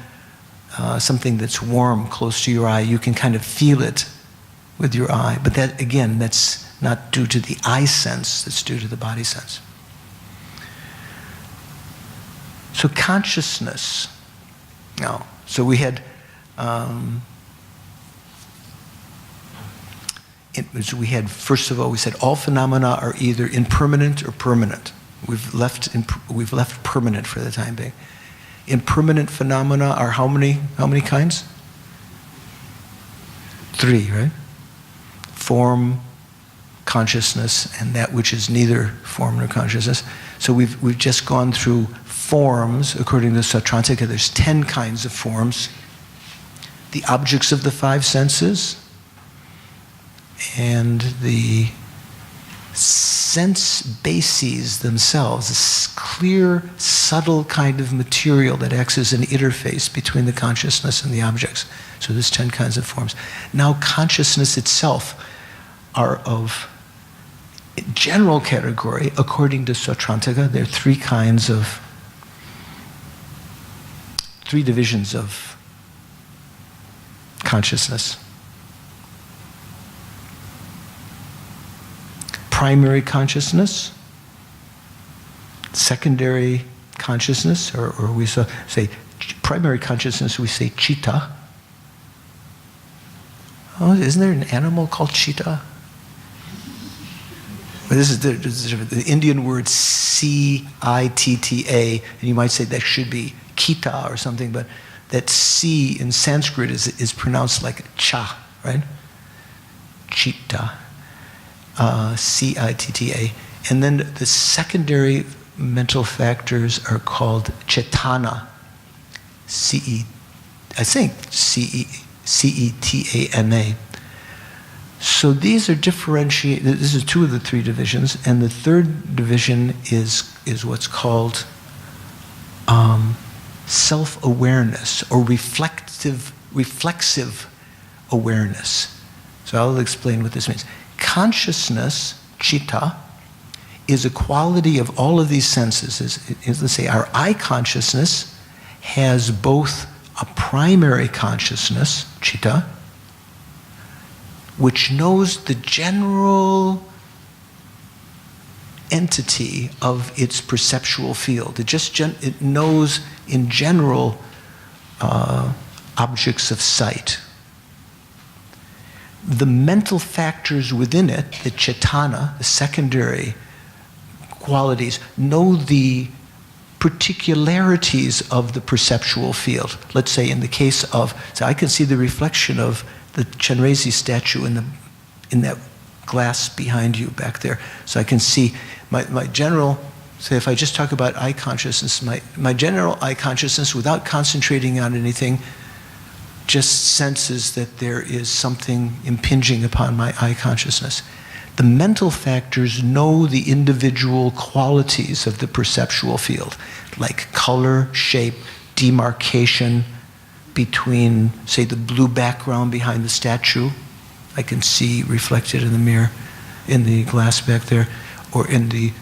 that's warm close to your eye, you can kind of feel it with your eye. But that's not due to the eye sense, that's due to the body sense. So consciousness. Now, so we had first of all, we said all phenomena are either impermanent or permanent. We've left permanent for the time being. Impermanent phenomena are how many kinds? 3, right? Form, consciousness, and that which is neither form nor consciousness. So we've just gone through forms. According to Sautrantika, there's 10 kinds of forms. The objects of the 5 senses, and the sense bases themselves, this clear, subtle kind of material that acts as an interface between the consciousness and the objects. So there's 10 kinds of forms. Now consciousness itself general category, according to Sautrantika, there are three divisions of consciousness. Primary consciousness, secondary consciousness, or we say primary consciousness, we say chitta. Oh, isn't there an animal called cheetah? This is the Indian word C-I-T-T-A, and you might say that should be kita or something, but that C in Sanskrit is pronounced like cha, right? Chitta, C-I-T-T-A. And then the secondary mental factors are called cetana, C-E-T-A-N-A. So these are differentiated. This is two of the three divisions, and the third division is what's called self-awareness or reflexive awareness. So I'll explain what this means. Consciousness, citta, is a quality of all of these senses. Let's say our eye consciousness has both a primary consciousness, citta, which knows the general entity of its perceptual field. It knows in general objects of sight. The mental factors within it, the cetana, the secondary qualities, know the particularities of the perceptual field. Let's say in the case of, so I can see the reflection of the Chenrezig statue in that glass behind you back there. So I can see my general, say if I just talk about eye consciousness, my general eye consciousness without concentrating on anything just senses that there is something impinging upon my eye consciousness. The mental factors know the individual qualities of the perceptual field, like color, shape, demarcation between, say, the blue background behind the statue, I can see reflected in the mirror, in the glass back there, or in the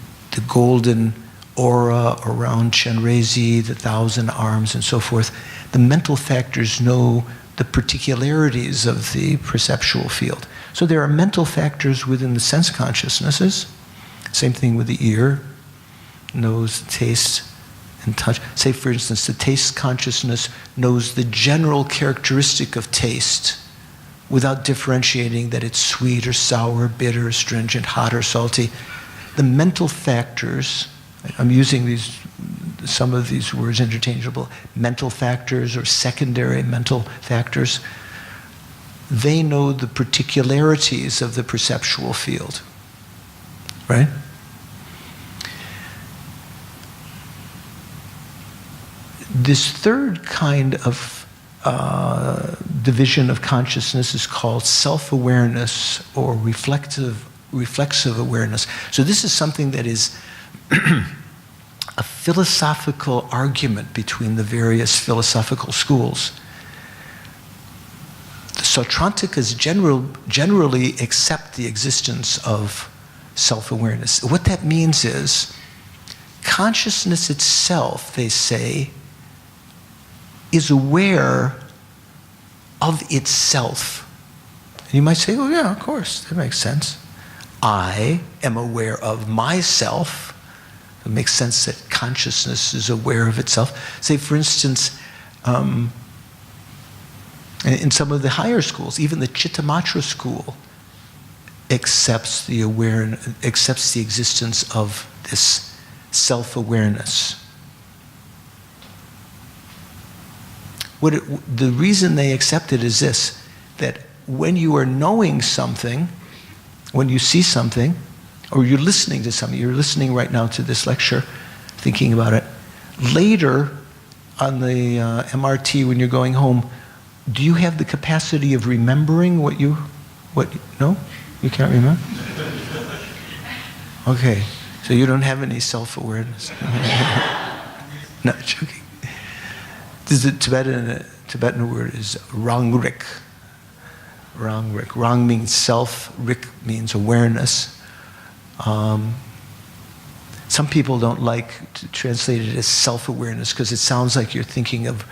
golden aura around Chenrezig, the 1,000 arms and so forth. The mental factors know the particularities of the perceptual field. So there are mental factors within the sense consciousnesses. Same thing with the ear, nose, taste, and touch. Say, for instance, the taste consciousness knows the general characteristic of taste without differentiating that it's sweet or sour, bitter, astringent, hot or salty. The mental factors, I'm using some of these words interchangeable, mental factors or secondary mental factors, they know the particularities of the perceptual field, right? This third kind of division of consciousness is called self-awareness or reflexive awareness. So this is something that is a philosophical argument between the various philosophical schools. The Sautrantikas generally accept the existence of self-awareness. What that means is consciousness itself, they say, is aware of itself. And you might say, oh yeah, of course, that makes sense. I am aware of myself. It makes sense that consciousness is aware of itself. Say, for instance, in some of the higher schools, even the Chittamatra school accepts the existence of this self-awareness. The reason they accept it is this, that when you are knowing something, when you see something, or you're listening to something, you're listening right now to this lecture, thinking about it, later on the MRT when you're going home, do you have the capacity of remembering no? You can't remember? Okay, so you don't have any self-awareness. Not joking. The Tibetan word is rangrik. Rang means self, rik means awareness. Some people don't like to translate it as self-awareness because it sounds like you're thinking of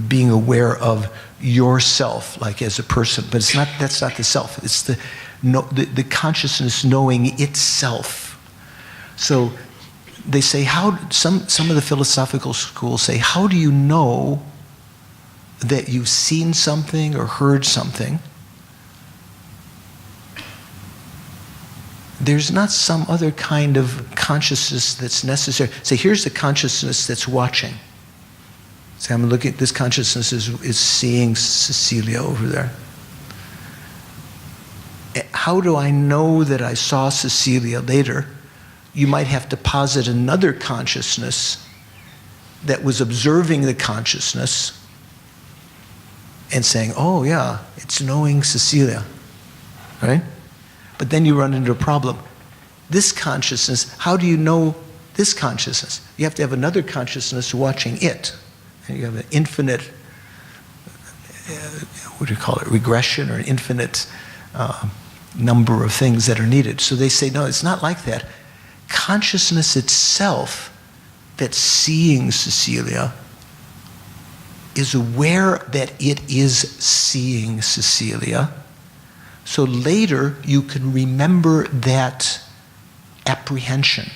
being aware of yourself, like as a person. But it's not. That's not the self. It's the consciousness knowing itself. So they say, some of the philosophical schools say, how do you know that you've seen something or heard something? There's not some other kind of consciousness that's necessary. Say, here's the consciousness that's watching. Say, I'm looking at this consciousness is seeing Cecilia over there. How do I know that I saw Cecilia later? You might have to posit another consciousness that was observing the consciousness and saying, oh yeah, it's knowing Cecilia, right? But then you run into a problem. This consciousness, how do you know this consciousness? You have to have another consciousness watching it. And you have an infinite, what do you call it, regression, or an infinite number of things that are needed. So they say, no, it's not like that. Consciousness itself that's seeing Cecilia is aware that it is seeing Cecilia. So later you can remember that apprehension,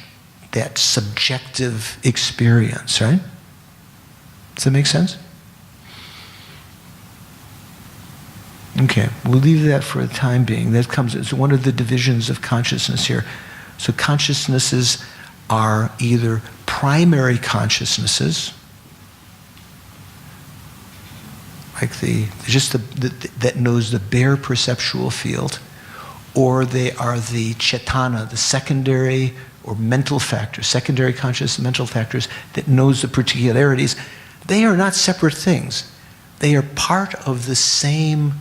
that subjective experience, right? Does that make sense? Okay, we'll leave that for the time being. That comes as one of the divisions of consciousness here. So consciousnesses are either primary consciousnesses, like that knows the bare perceptual field, or they are the cetana, the secondary or mental factors, secondary conscious mental factors that knows the particularities. They are not separate things. They are part of the same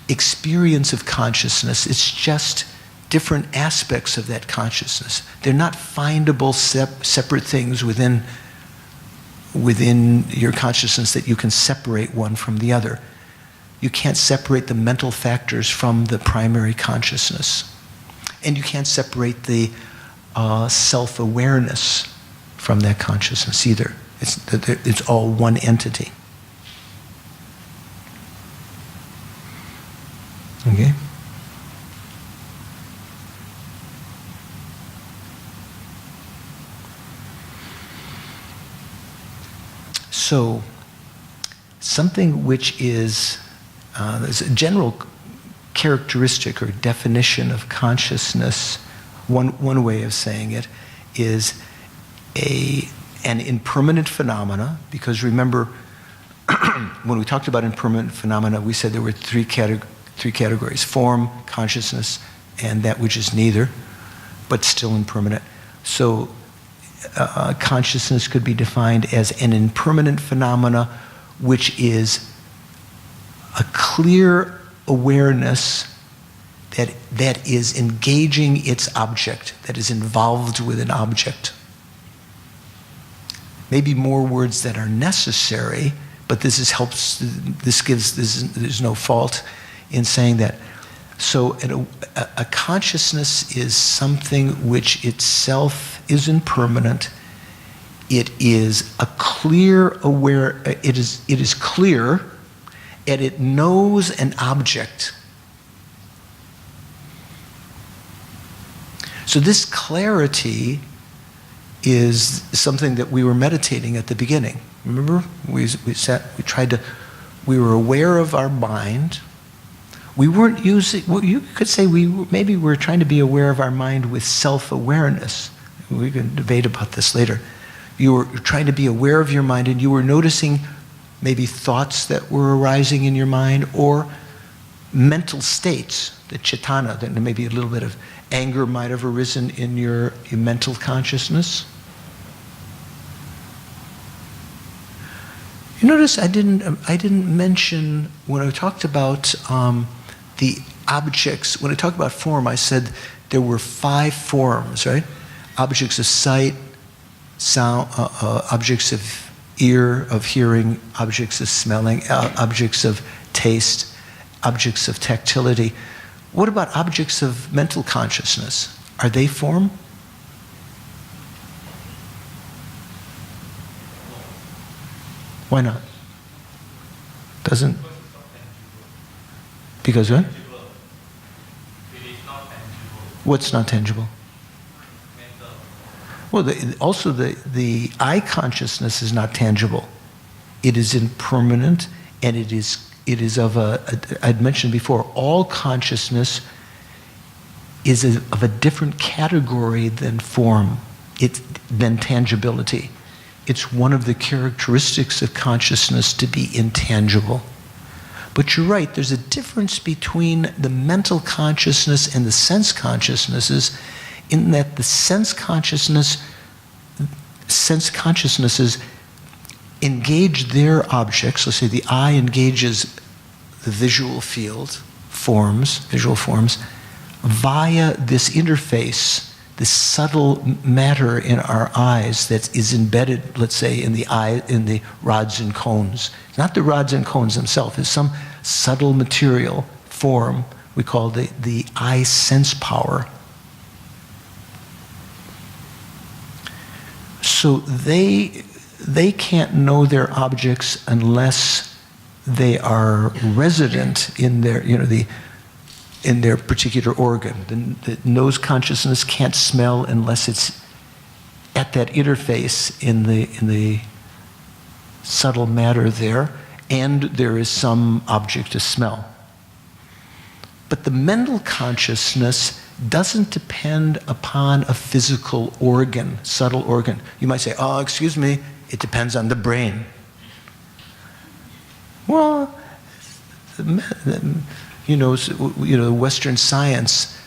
experience of consciousness. It's just different aspects of that consciousness. They're not findable separate things within your consciousness that you can separate one from the other. You can't separate the mental factors from the primary consciousness. And you can't separate the self-awareness from that consciousness either. It's all one entity. Okay? So, something which is there's a general characteristic or definition of consciousness, one way of saying it, is an impermanent phenomena, because remember, when we talked about impermanent phenomena, we said there were three categories: form, consciousness, and that which is neither, but still impermanent. So consciousness could be defined as an impermanent phenomena which is a clear awareness that is engaging its object, that is involved with an object. Maybe more words that are necessary, but there's no fault in saying that. So a consciousness is something which itself is impermanent. It is a clear it is clear, and it knows an object. So this clarity is something that we were meditating at the beginning. Remember, we were aware of our mind. We weren't using, well, you could say maybe we're trying to be aware of our mind with self-awareness. We can debate about this later. You were trying to be aware of your mind, and you were noticing maybe thoughts that were arising in your mind, or mental states, the cetana, that maybe a little bit of anger might have arisen in your mental consciousness. You notice I didn't mention when I talked about the objects. When I talked about form, I said there were 5 forms, right? Objects of sight, sound, objects of ear, of hearing, objects of smelling, objects of taste, objects of tactility. What about objects of mental consciousness? Are they form? Why not? Doesn't? Because what? What's not tangible? Well, also the eye consciousness is not tangible. It is impermanent, and it is of I'd mentioned before, all consciousness is of a different category than form, than tangibility. It's one of the characteristics of consciousness to be intangible. But you're right, there's a difference between the mental consciousness and the sense consciousnesses, in that the sense consciousnesses engage their objects. Let's say the eye engages the visual field, visual forms, via this interface, this subtle matter in our eyes that is embedded, let's say, in the rods and cones. Not the rods and cones themselves, it's some subtle material form we call the eye sense power. So they can't know their objects unless they are resident in their, in their particular organ. The nose consciousness can't smell unless it's at that interface in the subtle matter there, and there is some object to smell. But the mental consciousness doesn't depend upon a physical organ, subtle organ. You might say, oh, excuse me, it depends on the brain. Well, Western science,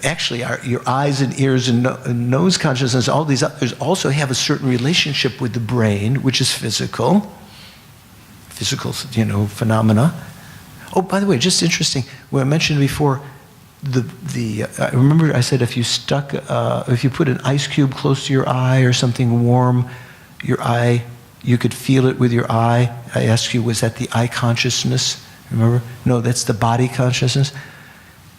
actually your eyes and ears and nose consciousness, all these others also have a certain relationship with the brain, which is physical, phenomena. Oh, by the way, just interesting, what I mentioned before, I remember I said if you put an ice cube close to your eye or something warm, your eye, you could feel it with your eye. I asked you, was that the eye consciousness? Remember? No, that's the body consciousness.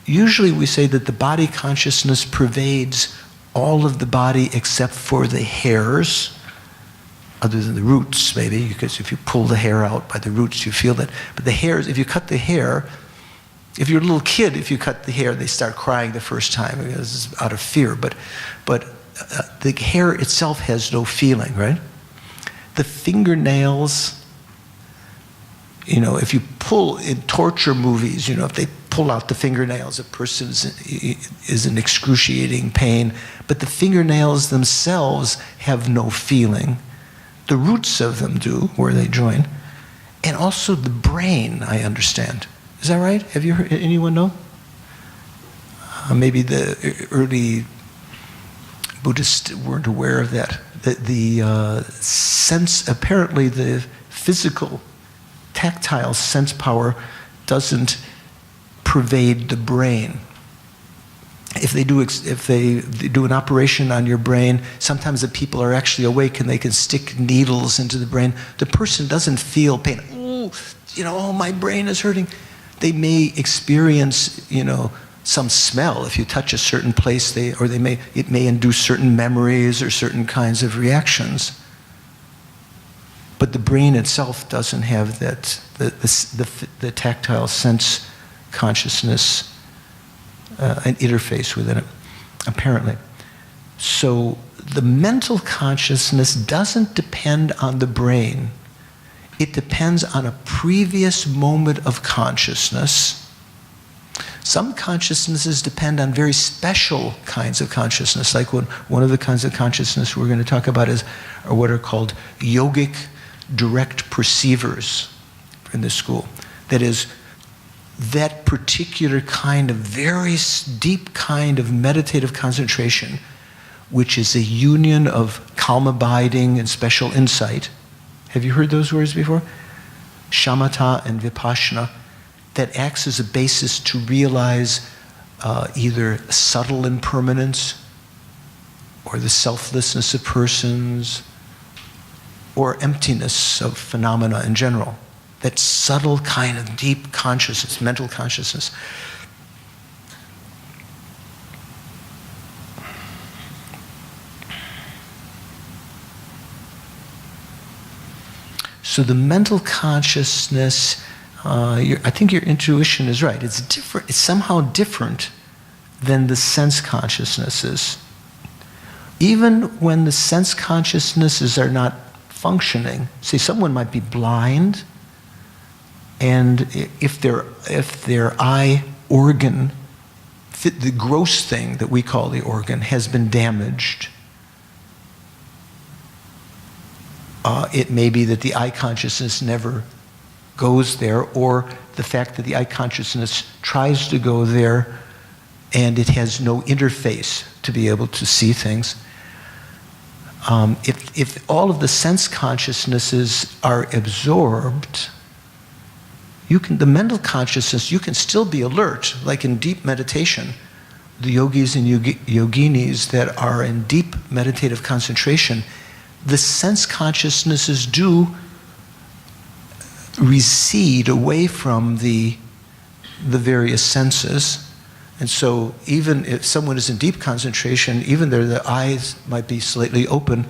Usually we say that the body consciousness pervades all of the body except for the hairs, other than the roots maybe, because if you pull the hair out by the roots you feel that. But the hairs, if you cut the hair, if you're a little kid, if you cut the hair, they start crying the first time because it's out of fear. But the hair itself has no feeling, right? The fingernails, if you pull in torture movies, if they pull out the fingernails, a person is in excruciating pain, but the fingernails themselves have no feeling. The roots of them do, where they join. And also the brain, I understand. Is that right? Have you heard, anyone know? Maybe the early Buddhists weren't aware of that. The sense, apparently the physical, tactile sense power doesn't pervade the brain. If they do an operation on your brain, sometimes the people are actually awake and they can stick needles into the brain. The person doesn't feel pain. Oh, my brain is hurting. They may experience, some smell if you touch a certain place. It may induce certain memories or certain kinds of reactions. But the brain itself doesn't have that the tactile sense consciousness, an interface within it, apparently. So the mental consciousness doesn't depend on the brain. It depends on a previous moment of consciousness. Some consciousnesses depend on very special kinds of consciousness, like one of the kinds of consciousness we're going to talk about are what are called yogic direct perceivers in this school. That is, that particular kind of very deep kind of meditative concentration, which is a union of calm abiding and special insight. Have you heard those words before? Shamatha and vipassana, that acts as a basis to realize either subtle impermanence or the selflessness of persons or emptiness of phenomena in general. That subtle kind of deep consciousness, mental consciousness. So the mental consciousness, I think your intuition is right. It's different. It's somehow different than the sense consciousnesses. Even when the sense consciousnesses are not functioning, say someone might be blind, and if their eye organ, the gross thing that we call the organ, has been damaged, it may be that the eye consciousness never goes there, or the fact that the eye consciousness tries to go there and it has no interface to be able to see things. If all of the sense consciousnesses are absorbed, the mental consciousness, you can still be alert, like in deep meditation. The yogis and yoginis that are in deep meditative concentration, the sense consciousnesses do recede away from the various senses. And so even if someone is in deep concentration, even though their eyes might be slightly open,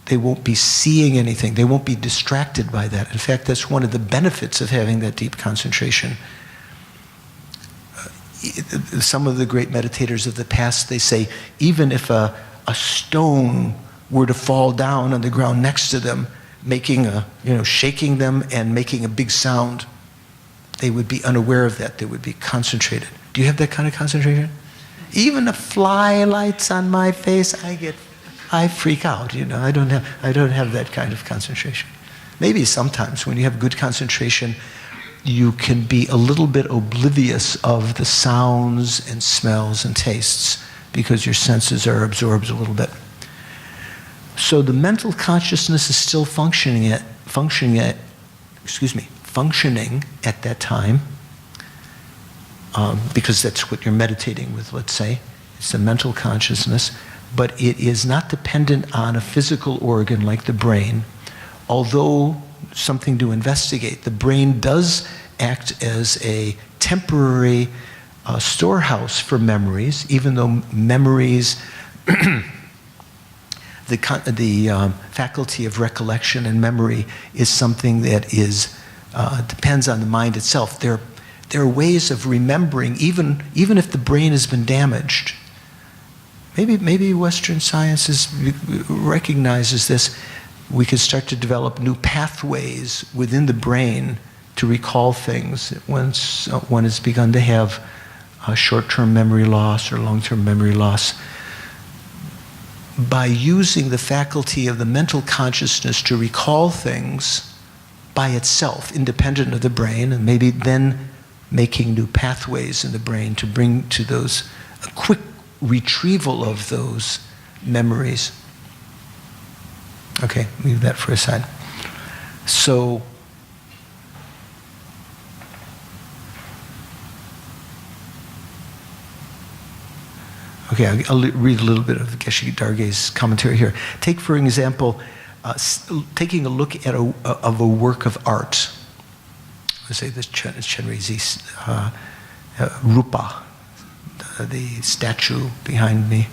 they won't be seeing anything. They won't be distracted by that. In fact, that's one of the benefits of having that deep concentration. Some of the great meditators of the past, they say, even if a stone were to fall down on the ground next to them, shaking them and making a big sound, they would be unaware of that. They would be concentrated. Do you have that kind of concentration? Even a fly lights on my face, I freak out. I don't have that kind of concentration. Maybe sometimes when you have good concentration, you can be a little bit oblivious of the sounds and smells and tastes because your senses are absorbed a little bit. So the mental consciousness is still functioning at that time, because that's what you're meditating with, let's say. It's the mental consciousness, but it is not dependent on a physical organ like the brain, although something to investigate. The brain does act as a temporary storehouse for memories, even though memories, the faculty of recollection and memory is something that depends on the mind itself. There are ways of remembering, even if the brain has been damaged. Maybe Western science recognizes this. We could start to develop new pathways within the brain to recall things once one has begun to have short-term memory loss or long-term memory loss. By using the faculty of the mental consciousness to recall things by itself, independent of the brain, and maybe then making new pathways in the brain to bring to those a quick retrieval of those memories. Okay, leave that for a side. So, okay, I'll read a little bit of Geshe Darge's commentary here. Take, for example, taking a look at a work of art. Let's say this Chenrezi's Rupa, the statue behind me.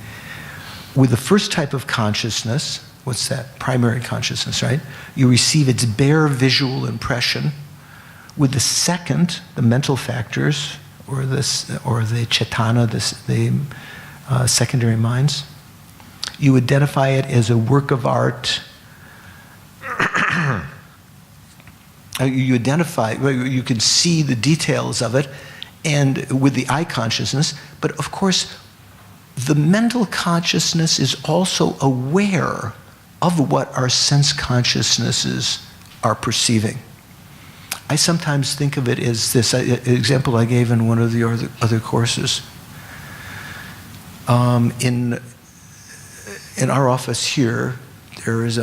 With the first type of consciousness, what's that? Primary consciousness, right? You receive its bare visual impression. With the second, the mental factors, or the cetana, the secondary minds, you identify it as a work of art. You identify, you can see the details of it, and with the eye consciousness, but of course, the mental consciousness is also aware of what our sense consciousnesses are perceiving. I sometimes think of it as this example I gave in one of the other courses. In our office here, there is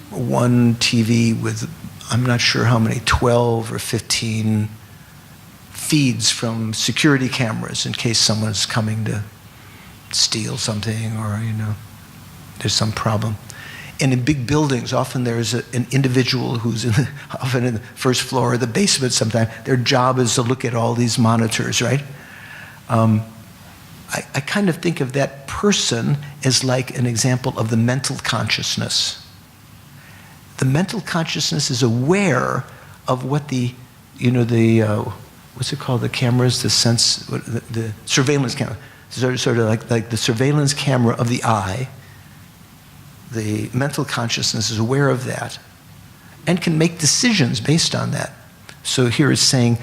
one TV with, I'm not sure how many, 12 or 15 feeds from security cameras in case someone's coming to steal something or, there's some problem. And in big buildings, often there's an individual who's often in the first floor or the basement sometimes. Their job is to look at all these monitors, right? I kind of think of that person as like an example of the mental consciousness. the mental consciousness is aware of what the, what's it called, the cameras, the surveillance camera, sort of like the surveillance camera of the eye. The mental consciousness is aware of that and can make decisions based on that. So here it's saying,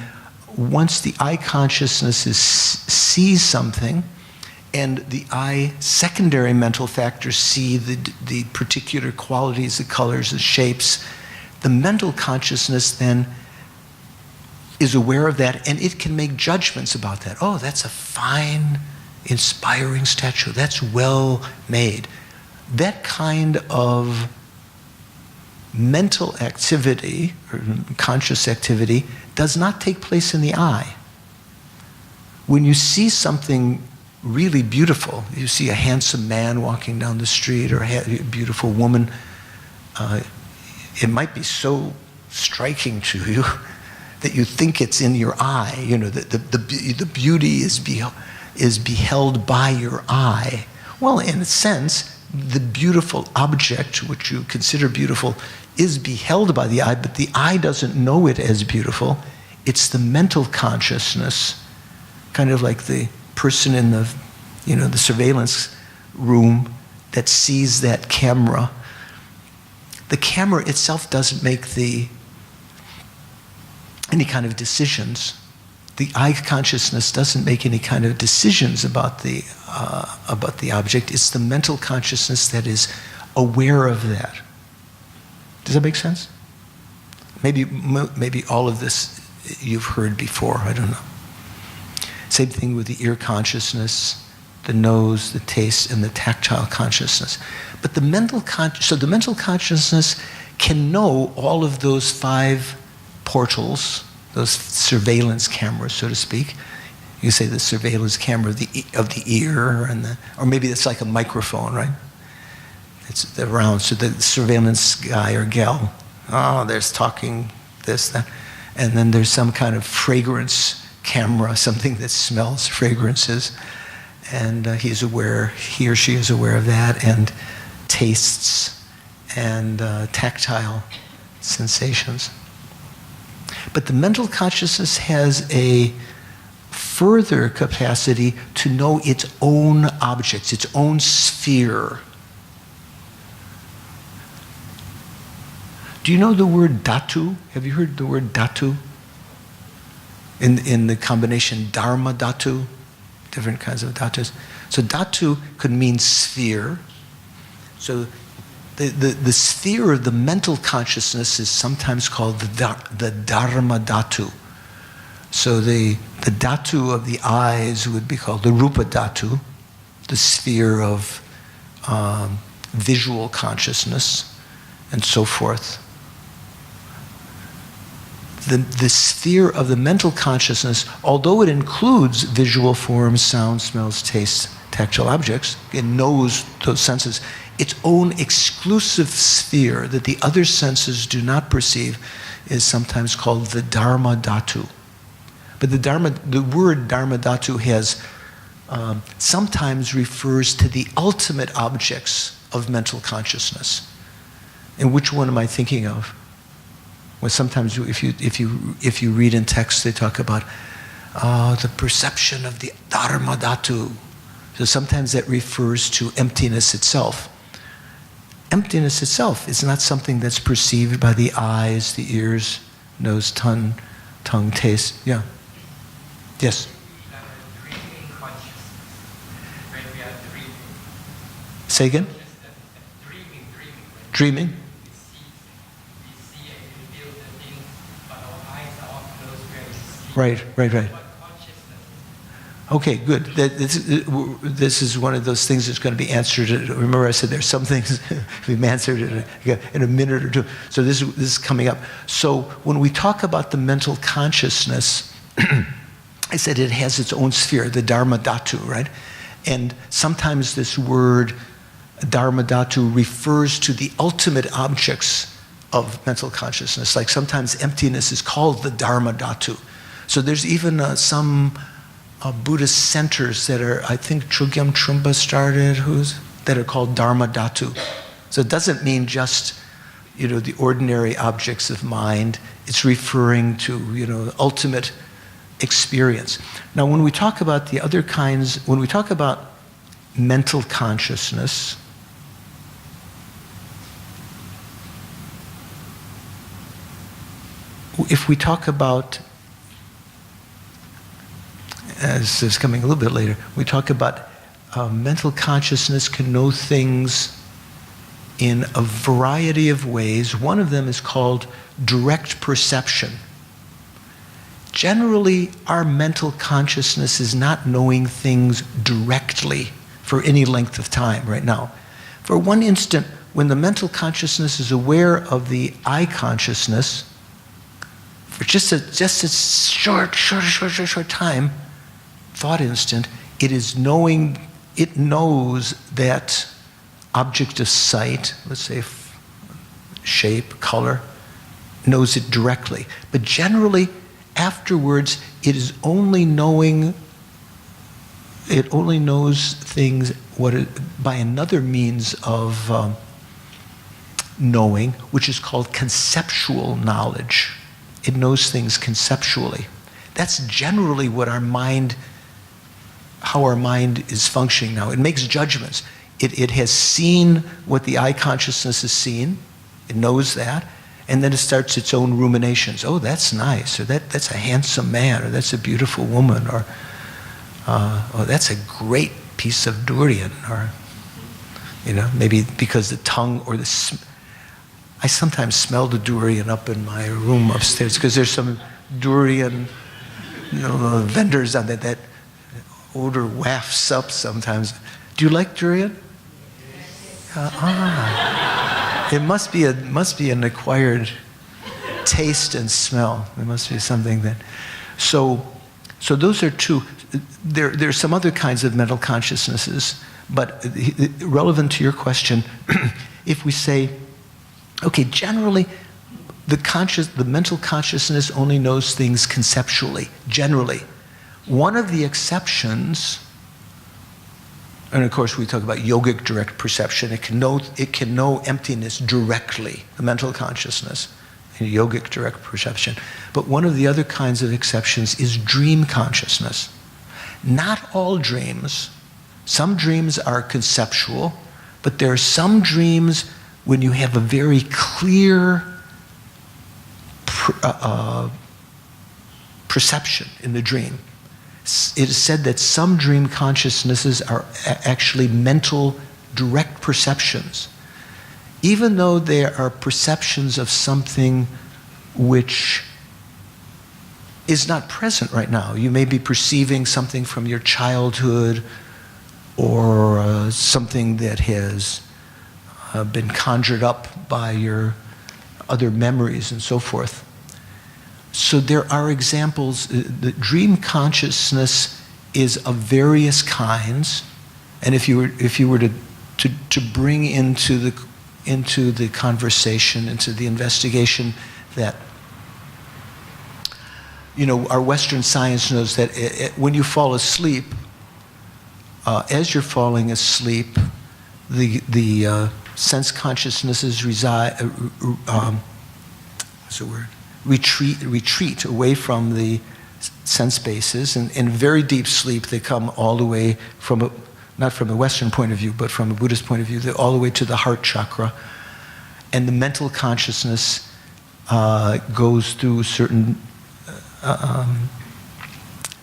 once the eye consciousness sees something, and the eye secondary mental factors see the particular qualities, the colors, the shapes, the mental consciousness then is aware of that, and it can make judgments about that. Oh, that's a fine, inspiring statue. That's well made. That kind of mental activity, or conscious activity, does not take place in the eye. When you see something really beautiful, you see a handsome man walking down the street or a beautiful woman, it might be so striking to you that you think it's in your eye. The beauty is beheld by your eye. Well, in a sense, the beautiful object, which you consider beautiful, is beheld by the eye, but the eye doesn't know it as beautiful. It's the mental consciousness, kind of like the person in the surveillance room that sees that camera. The camera itself doesn't make any kind of decisions. The eye consciousness doesn't make any kind of decisions about the object. It's the mental consciousness that is aware of that. Does that make sense? Maybe all of this you've heard before. I don't know. Same thing with the ear consciousness, the nose, the taste, and the tactile consciousness. But the mental consciousness can know all of those 5 portals, those surveillance cameras, so to speak. You say the surveillance camera of the ear, or maybe it's like a microphone, right? It's around, so the surveillance guy or gal, there's talking this, that, and then there's some kind of fragrance camera, something that smells fragrances, and he or she is aware of that, and tastes and tactile sensations. But the mental consciousness has a further capacity to know its own objects, its own sphere. Do you know the word dhatu? Have you heard the word dhatu? In the combination dharma dhatu, different kinds of dhatus. So dhatu could mean sphere. So the sphere of the mental consciousness is sometimes called the dharma dhatu. So the dhatu of the eyes would be called the rupa dhatu, the sphere of visual consciousness, and so forth. The sphere of the mental consciousness, although it includes visual forms, sounds, smells, tastes, tactile objects, it knows those senses, its own exclusive sphere that the other senses do not perceive is sometimes called the dharma dhatu. But the word dharma dhatu has sometimes refers to the ultimate objects of mental consciousness. And which one am I thinking of? Well, sometimes if you read in text, they talk about the perception of the dharma dhatu. So sometimes that refers to emptiness itself. Emptiness itself is not something that's perceived by the eyes, the ears, nose, tongue, taste. Yeah. Yes. Say again? Dreaming. Right. Okay, good. This is one of those things that's going to be answered. Remember I said there's some things we've answered in a minute or two. So this is coming up. So when we talk about the mental consciousness, I said it has its own sphere, the dharma dhatu, right? And sometimes this word dharma dhatu refers to the ultimate objects of mental consciousness. Like sometimes emptiness is called the dharma dhatu. So there's even some Buddhist centers that are, I think Chogyam Trungpa started, that are called dharma dhatu. So it doesn't mean just, the ordinary objects of mind. It's referring to, ultimate experience. Now, when we talk about the other kinds, when we talk about mental consciousness, if we talk about, as is coming a little bit later, we talk about mental consciousness can know things in a variety of ways. One of them is called direct perception. Generally, our mental consciousness is not knowing things directly for any length of time right now. For one instant, when the mental consciousness is aware of the I consciousness, for just a short time, thought instant, it knows that object of sight, let's say shape, color, knows it directly. But generally, afterwards, it only knows things by another means of knowing, which is called conceptual knowledge. It knows things conceptually. That's generally what how our mind is functioning now. It makes judgments. It has seen what the I consciousness has seen. It knows that. And then it starts its own ruminations. Oh, that's nice, or that's a handsome man, or that's a beautiful woman, or oh, that's a great piece of durian, or maybe because the tongue or I sometimes smell the durian up in my room upstairs because there's some durian, vendors on that odor wafts up sometimes. Do you like durian? It must be an acquired taste and smell. There must be something that. So those are two. There's some other kinds of mental consciousnesses, but relevant to your question, if we say, okay, generally, the mental consciousness only knows things conceptually. Generally, one of the exceptions. And of course, we talk about yogic direct perception. It can know emptiness directly, the mental consciousness, in yogic direct perception. But one of the other kinds of exceptions is dream consciousness. Not all dreams. Some dreams are conceptual, but there are some dreams when you have a very clear perception in the dream. It is said that some dream consciousnesses are actually mental direct perceptions. Even though they are perceptions of something which is not present right now. You may be perceiving something from your childhood or something that has been conjured up by your other memories and so forth. So there are examples. The dream consciousness is of various kinds, and if you were to bring into the conversation, into the investigation, that our Western science knows that when you fall asleep, as you're falling asleep, the sense consciousnesses retreat away from the sense bases, and in very deep sleep they come all the way not from a Western point of view, but from a Buddhist point of view, they're all the way to the heart chakra, and the mental consciousness goes through certain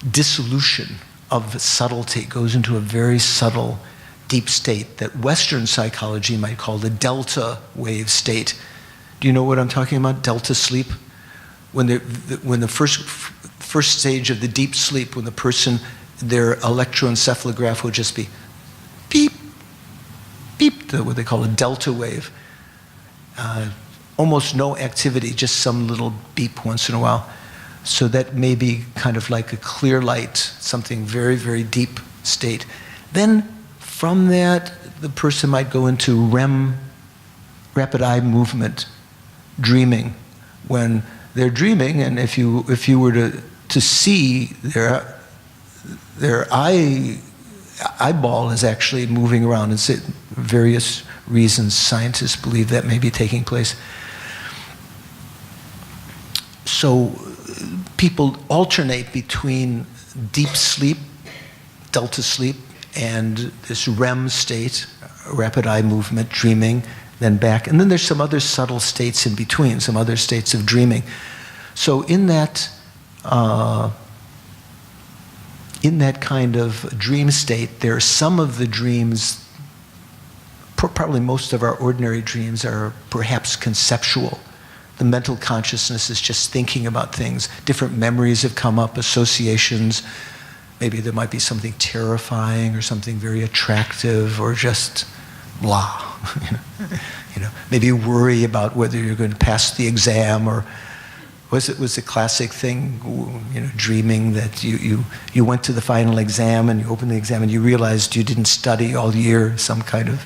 dissolution of subtlety, goes into a very subtle, deep state that Western psychology might call the delta wave state. Do you know what I'm talking about? Delta sleep? When the first stage of the deep sleep, when the person, their electroencephalograph will just be beep, beep, what they call a delta wave. Almost no activity, just some little beep once in a while. So that may be kind of like a clear light, something very, very deep state. Then from that, the person might go into REM, rapid eye movement, dreaming. When they're dreaming, and if you were to see their eyeball is actually moving around, and various reasons scientists believe that may be taking place. So people alternate between deep sleep, delta sleep, and this REM state, rapid eye movement, dreaming, then back. And then there's some other subtle states in between, some other states of dreaming. So in that kind of dream state, there are some of the dreams, probably most of our ordinary dreams are perhaps conceptual. The mental consciousness is just thinking about things. Different memories have come up, associations. Maybe there might be something terrifying or something very attractive or just blah. Maybe worry about whether you're going to pass the exam, or was the classic thing, dreaming that you went to the final exam and you opened the exam and you realized you didn't study all year, some kind of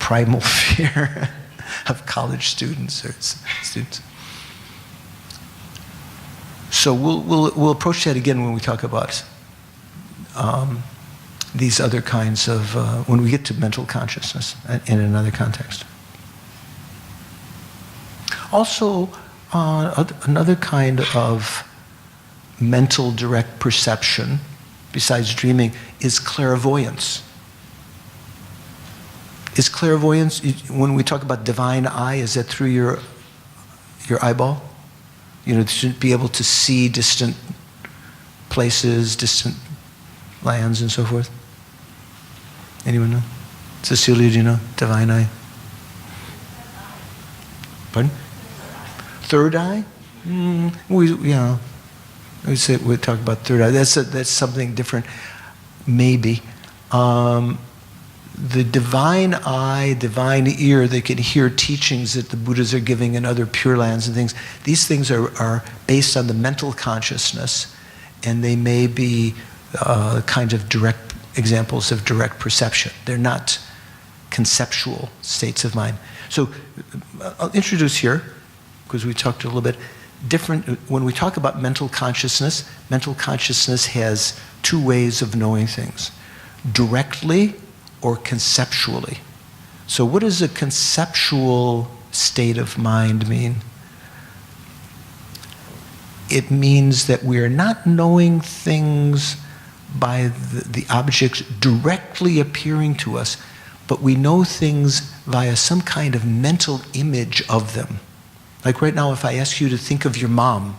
primal fear of college students or students. So we'll approach that again when we talk about these other kinds of, when we get to mental consciousness in another context. Also, another kind of mental direct perception, besides dreaming, is clairvoyance. Is clairvoyance, when we talk about divine eye, is that through your eyeball? To be able to see distant places, distant lands, and so forth? Anyone know? Cecilia, do you know? Divine eye? Pardon? Third eye? We talk about third eye. That's something different, maybe. The divine eye, divine ear, they can hear teachings that the Buddhas are giving in other Pure Lands and things. These things are based on the mental consciousness, and they may be kind of direct examples of direct perception. They're not conceptual states of mind. So I'll introduce here, because we talked a little bit, when we talk about mental consciousness has two ways of knowing things: directly or conceptually. So what does a conceptual state of mind mean? It means that we are not knowing things by the objects directly appearing to us, but we know things via some kind of mental image of them. Like right now, if I ask you to think of your mom,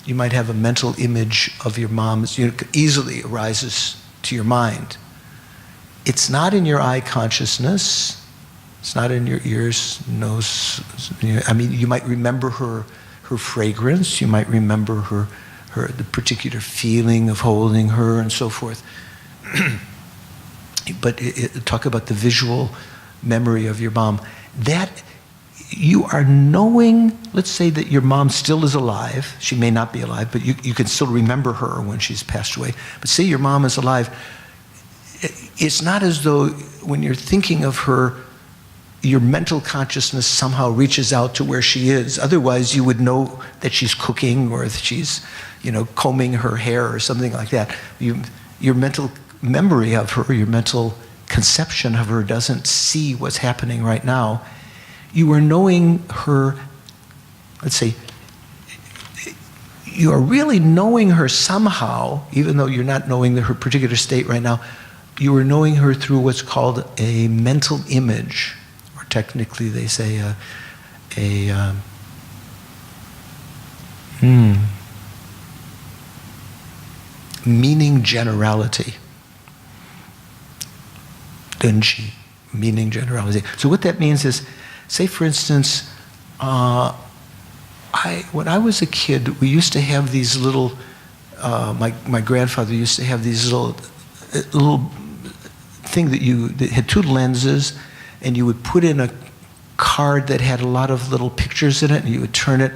you might have a mental image of your mom. It easily arises to your mind. It's not in your eye consciousness. It's not in your ears, nose. You might remember her fragrance. You might remember the particular feeling of holding her and so forth. But talk about the visual memory of your mom. That you are knowing, let's say that your mom still is alive. She may not be alive, but you can still remember her when she's passed away. But say your mom is alive. It's not as though when you're thinking of her, your mental consciousness somehow reaches out to where she is. Otherwise, you would know that she's cooking or that she's, combing her hair or something like that. Your mental memory of her, your mental conception of her doesn't see what's happening right now. You are knowing her, let's say, you are really knowing her somehow, even though you're not knowing her particular state right now. You are knowing her through what's called a mental image, or technically they say meaning generality. Dunji, meaning generality. So what that means is, say for instance, when I was a kid, we used to have these little, my grandfather used to have these little thing that had two lenses, and you would put in a card that had a lot of little pictures in it, and you would turn it,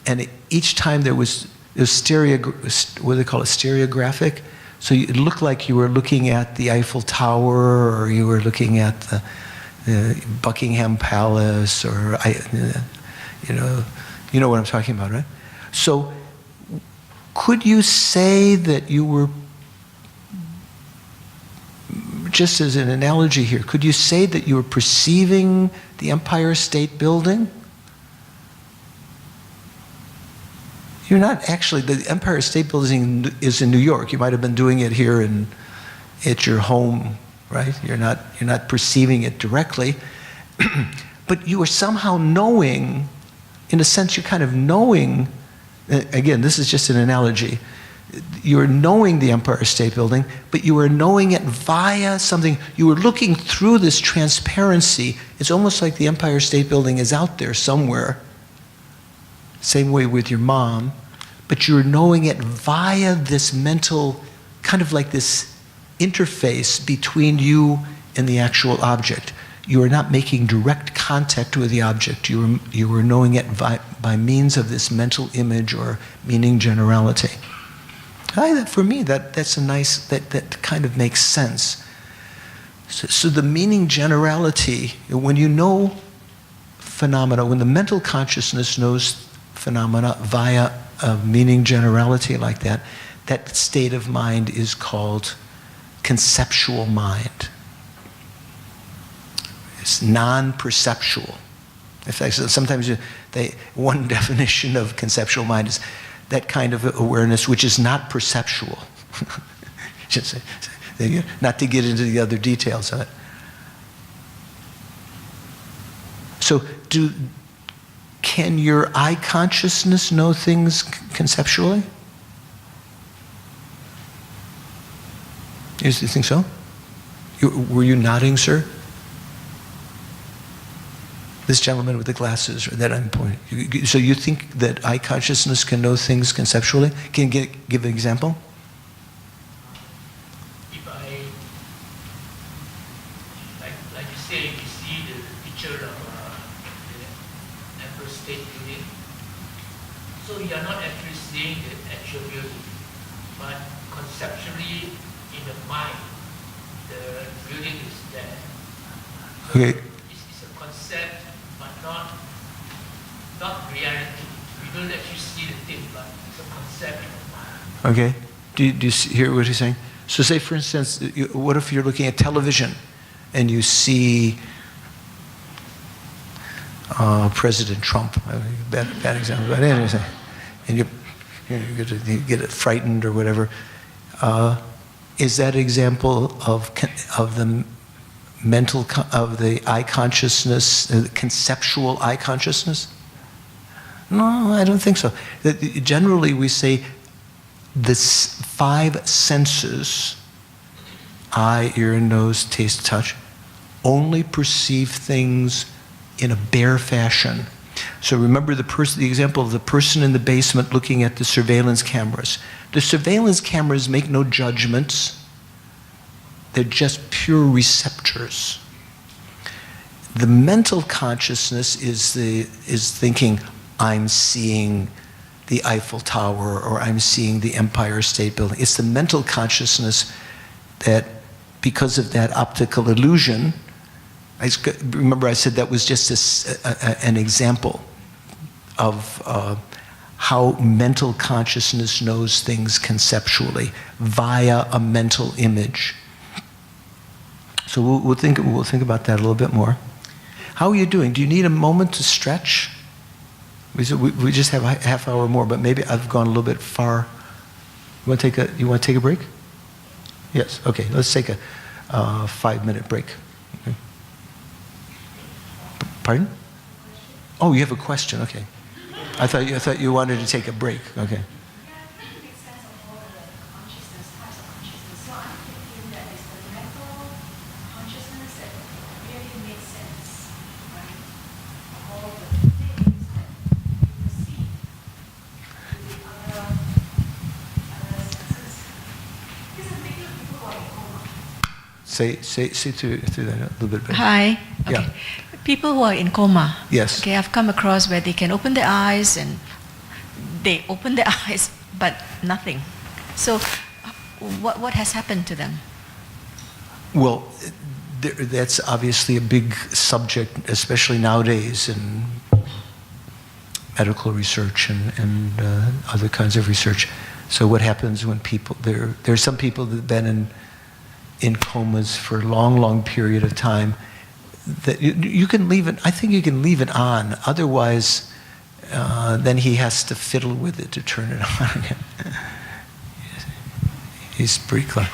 and each time it was what do they call it, stereographic. So it looked like you were looking at the Eiffel Tower, or you were looking at the Buckingham Palace, or you know what I'm talking about, right? So could you say that you were, just as an analogy here, could you say that you were perceiving the Empire State Building? You're not actually, the Empire State Building is in New York. You might have been doing it here at your home, right? You're not perceiving it directly. But you are somehow knowing, in a sense, you're kind of knowing, again, this is just an analogy. You're knowing the Empire State Building, but you are knowing it via something. You are looking through this transparency. It's almost like the Empire State Building is out there somewhere. Same way with your mom. But you're knowing it via this mental, kind of like this interface between you and the actual object. You are not making direct contact with the object. You are knowing it by means of this mental image or meaning generality. For me, that's a nice, that kind of makes sense. So the meaning generality, when you know phenomena, when the mental consciousness knows phenomena via a meaning generality like that, that state of mind is called conceptual mind. It's non-perceptual. In fact, sometimes one definition of conceptual mind is that kind of awareness which is not perceptual. Not to get into the other details of it. So can your eye consciousness know things conceptually? You think so? Were you nodding, sir? This gentleman with the glasses, that I'm pointing. So you think that eye consciousness can know things conceptually? Can you give an example? If like you say, you see the picture of the Empire State Building, so you are not actually seeing the actual building, but conceptually in the mind, the building is there. Okay. It's a concept. Not reality. We don't actually see the thing, but it's a concept in the mind. Okay. Do you hear what he's saying? So say, for instance, what if you're looking at television and you see President Trump, bad example, but anyway, and you get frightened or whatever. Is that an example of the mental, of the eye consciousness, the conceptual eye consciousness? No, I don't think so. Generally, we say the 5 senses, eye, ear, nose, taste, touch, only perceive things in a bare fashion. So remember the example of the person in the basement looking at the surveillance cameras. The surveillance cameras make no judgments. They're just pure receptors. The mental consciousness is thinking, I'm seeing the Eiffel Tower or I'm seeing the Empire State Building. It's the mental consciousness that, because of that optical illusion, remember I said that was just an example of how mental consciousness knows things conceptually via a mental image. So we'll think about that a little bit more. How are you doing? Do you need a moment to stretch? We just have a half hour more, but maybe I've gone a little bit far. You want to take a break? Yes. Okay. Let's take a 5-minute break. Okay. Pardon? Oh, you have a question. Okay. I thought you wanted to take a break. Okay. Say through that a little bit better. Hi. Okay. Yeah. People who are in coma. Yes. Okay, I've come across where they can open their eyes and they open their eyes, but nothing. So, what has happened to them? Well, that's obviously a big subject, especially nowadays in medical research and other kinds of research. So what happens when people, there are some people that have been in comas for a long period of time, that you can leave it, I think you can leave it on. Otherwise, then he has to fiddle with it to turn it on again. He's pretty clever.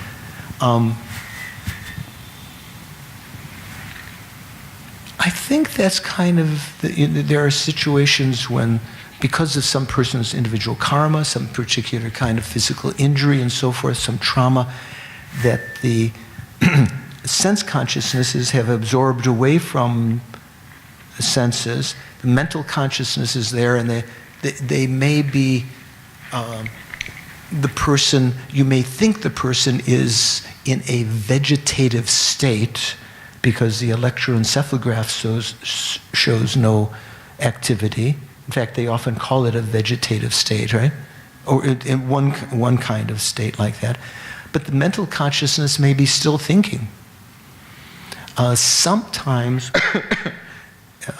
I think that's kind of, there are situations when, because of some person's individual karma, some particular kind of physical injury and so forth, some trauma, that the sense consciousnesses have absorbed away from the senses. The mental consciousness is there, and they may be, the person, you may think the person is in a vegetative state because the electroencephalograph shows no activity. In fact, they often call it a vegetative state, right? Or in one kind of state like that. But the mental consciousness may be still thinking. Sometimes,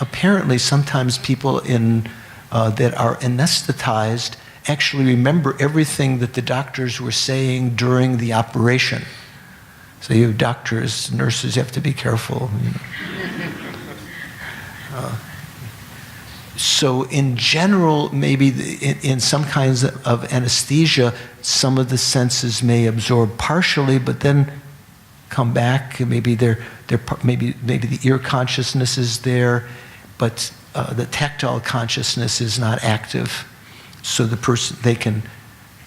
apparently, sometimes people that are anesthetized actually remember everything that the doctors were saying during the operation. So you doctors, nurses, you have to be careful. So in general, maybe in some kinds of anesthesia, some of the senses may absorb partially, but then come back. Maybe maybe the ear consciousness is there, but the tactile consciousness is not active. So the person, they can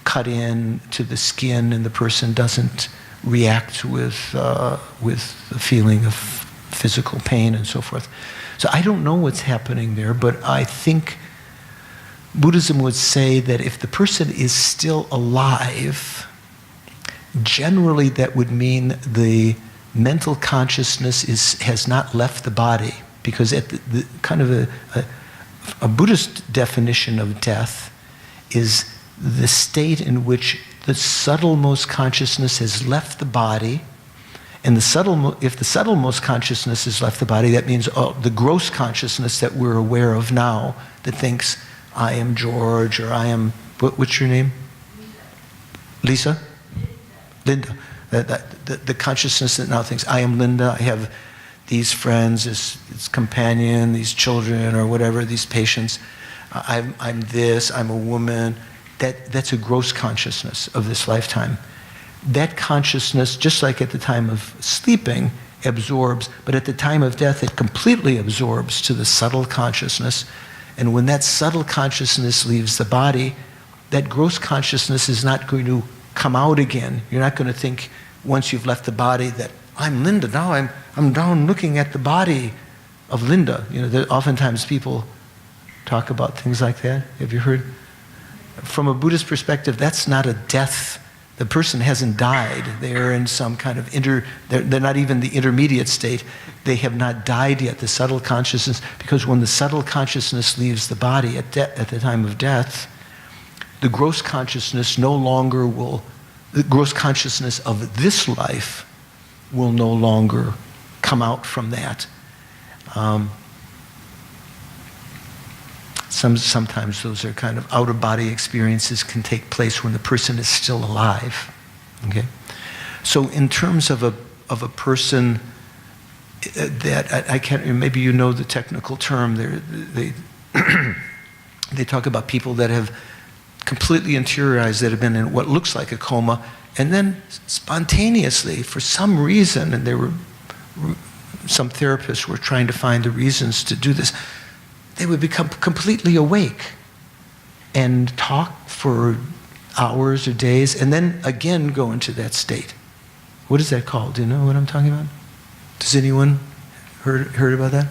cut in to the skin, and the person doesn't react with the feeling of physical pain and so forth. So I don't know what's happening there, but I think Buddhism would say that if the person is still alive, generally that would mean the mental consciousness has not left the body, because at the kind of a Buddhist definition of death is the state in which the subtlemost consciousness has left the body. And if the subtlemost consciousness has left the body, that means the gross consciousness that we're aware of now, that thinks, I am George, or I am, what's your name? Lisa? Linda. The consciousness that now thinks, I am Linda, I have these friends, this companion, these children, or whatever, these patients. I'm this, I'm a woman. That's a gross consciousness of this lifetime. That consciousness, just like at the time of sleeping, absorbs, but at the time of death, it completely absorbs to the subtle consciousness. And when that subtle consciousness leaves the body, that gross consciousness is not going to come out again. You're not going to think, once you've left the body, that I'm Linda, now I'm down looking at the body of Linda. Oftentimes people talk about things like that. Have you heard? From a Buddhist perspective, that's not a death. The person hasn't died. They're in some kind of they're not even the intermediate state. They have not died yet, the subtle consciousness, because when the subtle consciousness leaves the body at the time of death, the gross consciousness the gross consciousness of this life will no longer come out from that. Sometimes those are kind of out-of-body experiences can take place when the person is still alive. Okay, so in terms of a person that I can't, maybe you know the technical term. They talk about people that have completely interiorized, that have been in what looks like a coma, and then spontaneously, for some reason, and some therapists were trying to find the reasons to do this. They would become completely awake and talk for hours or days, and then again go into that state. What is that called? Do you know what I'm talking about? Does anyone heard about that?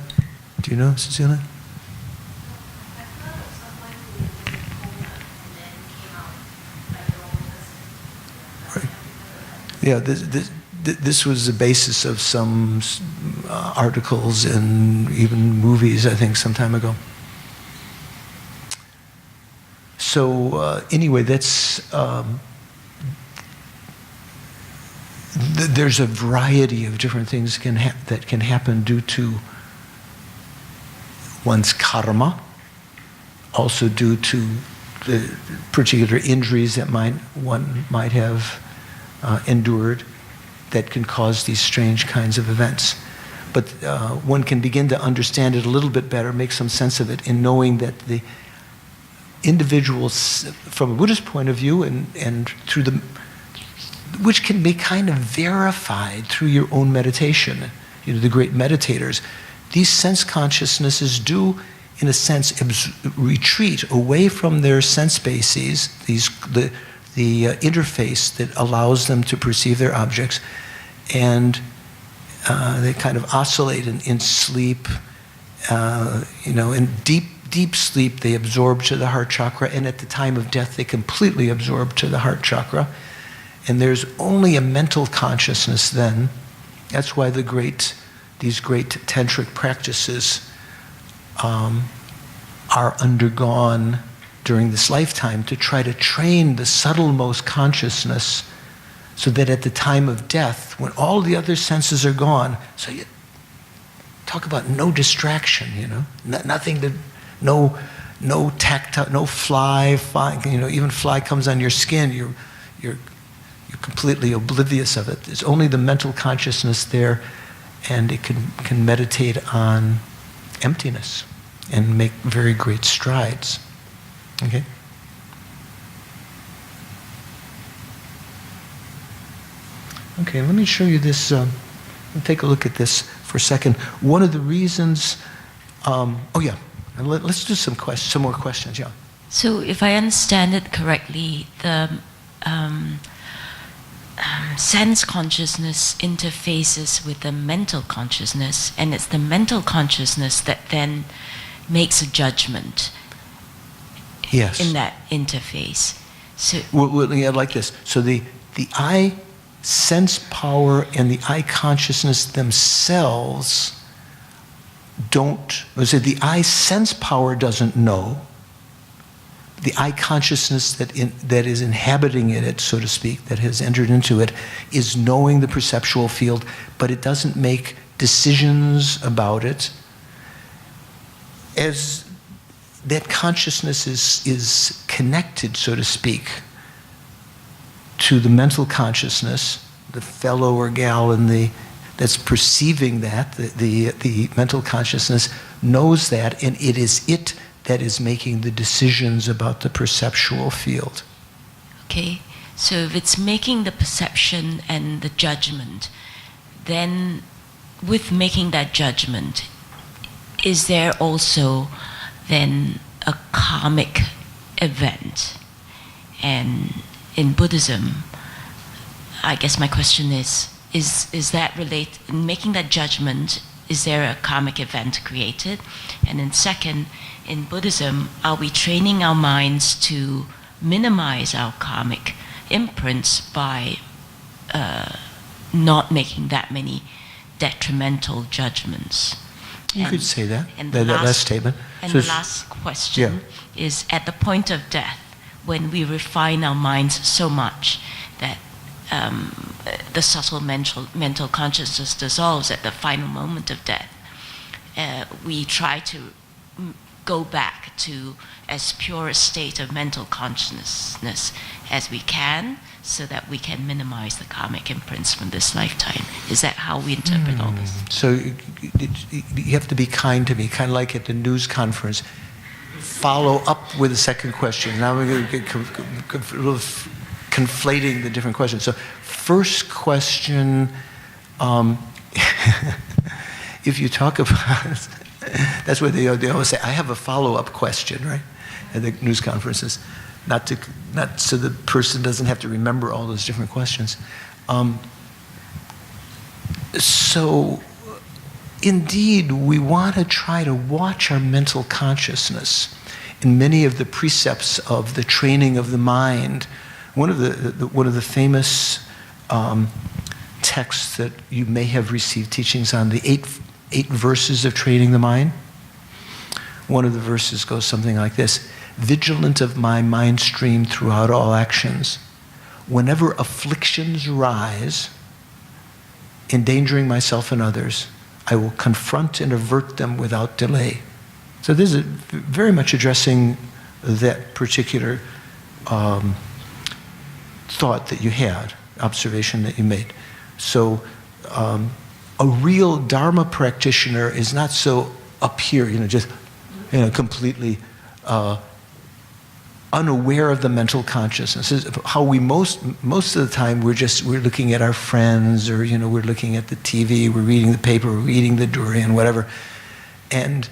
Do you know, Cecilia? Right. Yeah, this was the basis of some articles and even movies, I think, some time ago. So anyway, that's there's a variety of different things that can happen due to one's karma, also due to the particular injuries that one might have endured, that can cause these strange kinds of events. But one can begin to understand it a little bit better, make some sense of it, in knowing that individuals, from a Buddhist point of view, and through which can be kind of verified through your own meditation. The great meditators, these sense consciousnesses do, in a sense, retreat away from their sense bases, the interface that allows them to perceive their objects, and they kind of oscillate in sleep. In deep sleep, they absorb to the heart chakra, and at the time of death, they completely absorb to the heart chakra. And there's only a mental consciousness then. That's why these great tantric practices are undergone during this lifetime to try to train the subtlemost consciousness so that at the time of death, when all the other senses are gone, so you talk about no distraction, nothing no tactile, no fly, even fly comes on your skin, you're completely oblivious of it. There's only the mental consciousness there, and it can meditate on emptiness and make very great strides. Okay? Okay, let me show you this. Take a look at this for a second. One of the reasons, let's do some more questions, yeah. So if I understand it correctly, the sense consciousness interfaces with the mental consciousness, and it's the mental consciousness that then makes a judgment. Yes. In that interface. So like this. So the I sense power and the I consciousness themselves the I sense power doesn't know. The I consciousness that is inhabiting it, so to speak, that has entered into it, is knowing the perceptual field, but it doesn't make decisions about it. As that consciousness is connected, so to speak, to the mental consciousness, the fellow or gal that's perceiving that, the mental consciousness knows that, and it is it that is making the decisions about the perceptual field. Okay, so if it's making the perception and the judgment, then with making that judgment, is there also then a karmic event? And in Buddhism, I guess my question is that related, in making that judgment, is there a karmic event created? And then second, in Buddhism, are we training our minds to minimize our karmic imprints by not making that many detrimental judgments? You could say that, and that last statement. And So the last question is, at the point of death, when we refine our minds so much that the subtle mental consciousness dissolves at the final moment of death, we try to go back to as pure a state of mental consciousness as we can, so that we can minimize the karmic imprints from this lifetime. Is that how we interpret all this? So you have to be kind to me, kind of like at the news conference. Follow up with a second question. Now we're going to get a little conflating the different questions. So first question, if you talk about, that's what they always say, I have a follow-up question, right? At the news conferences. Not so the person doesn't have to remember all those different questions. So indeed, we want to try to watch our mental consciousness. In many of the precepts of the training of the mind, one of the famous texts that you may have received teachings on, the eight verses of training the mind. One of the verses goes something like this: vigilant of my mind stream throughout all actions. Whenever afflictions rise, endangering myself and others, I will confront and avert them without delay. So this is very much addressing that particular thought that you had, observation that you made. So a real Dharma practitioner is not so up here, just completely unaware of the mental consciousness. How we most of the time we're looking at our friends, or we're looking at the TV, we're reading the paper, we're eating the durian, whatever, and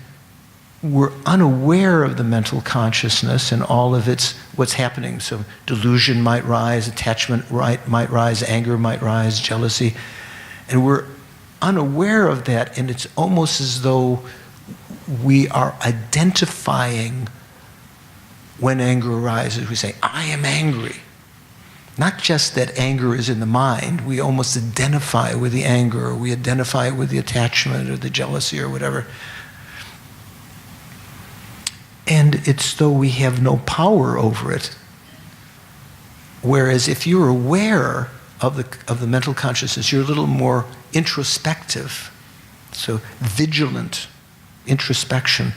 we're unaware of the mental consciousness and all of what's happening. So delusion might rise, attachment might rise, anger might rise, jealousy, and we're unaware of that, and it's almost as though we are identifying when anger arises. We say, I am angry. Not just that anger is in the mind, we almost identify with the anger, or we identify with the attachment or the jealousy or whatever. And it's though we have no power over it. Whereas if you're aware of the mental consciousness, you're a little more introspective. So vigilant introspection.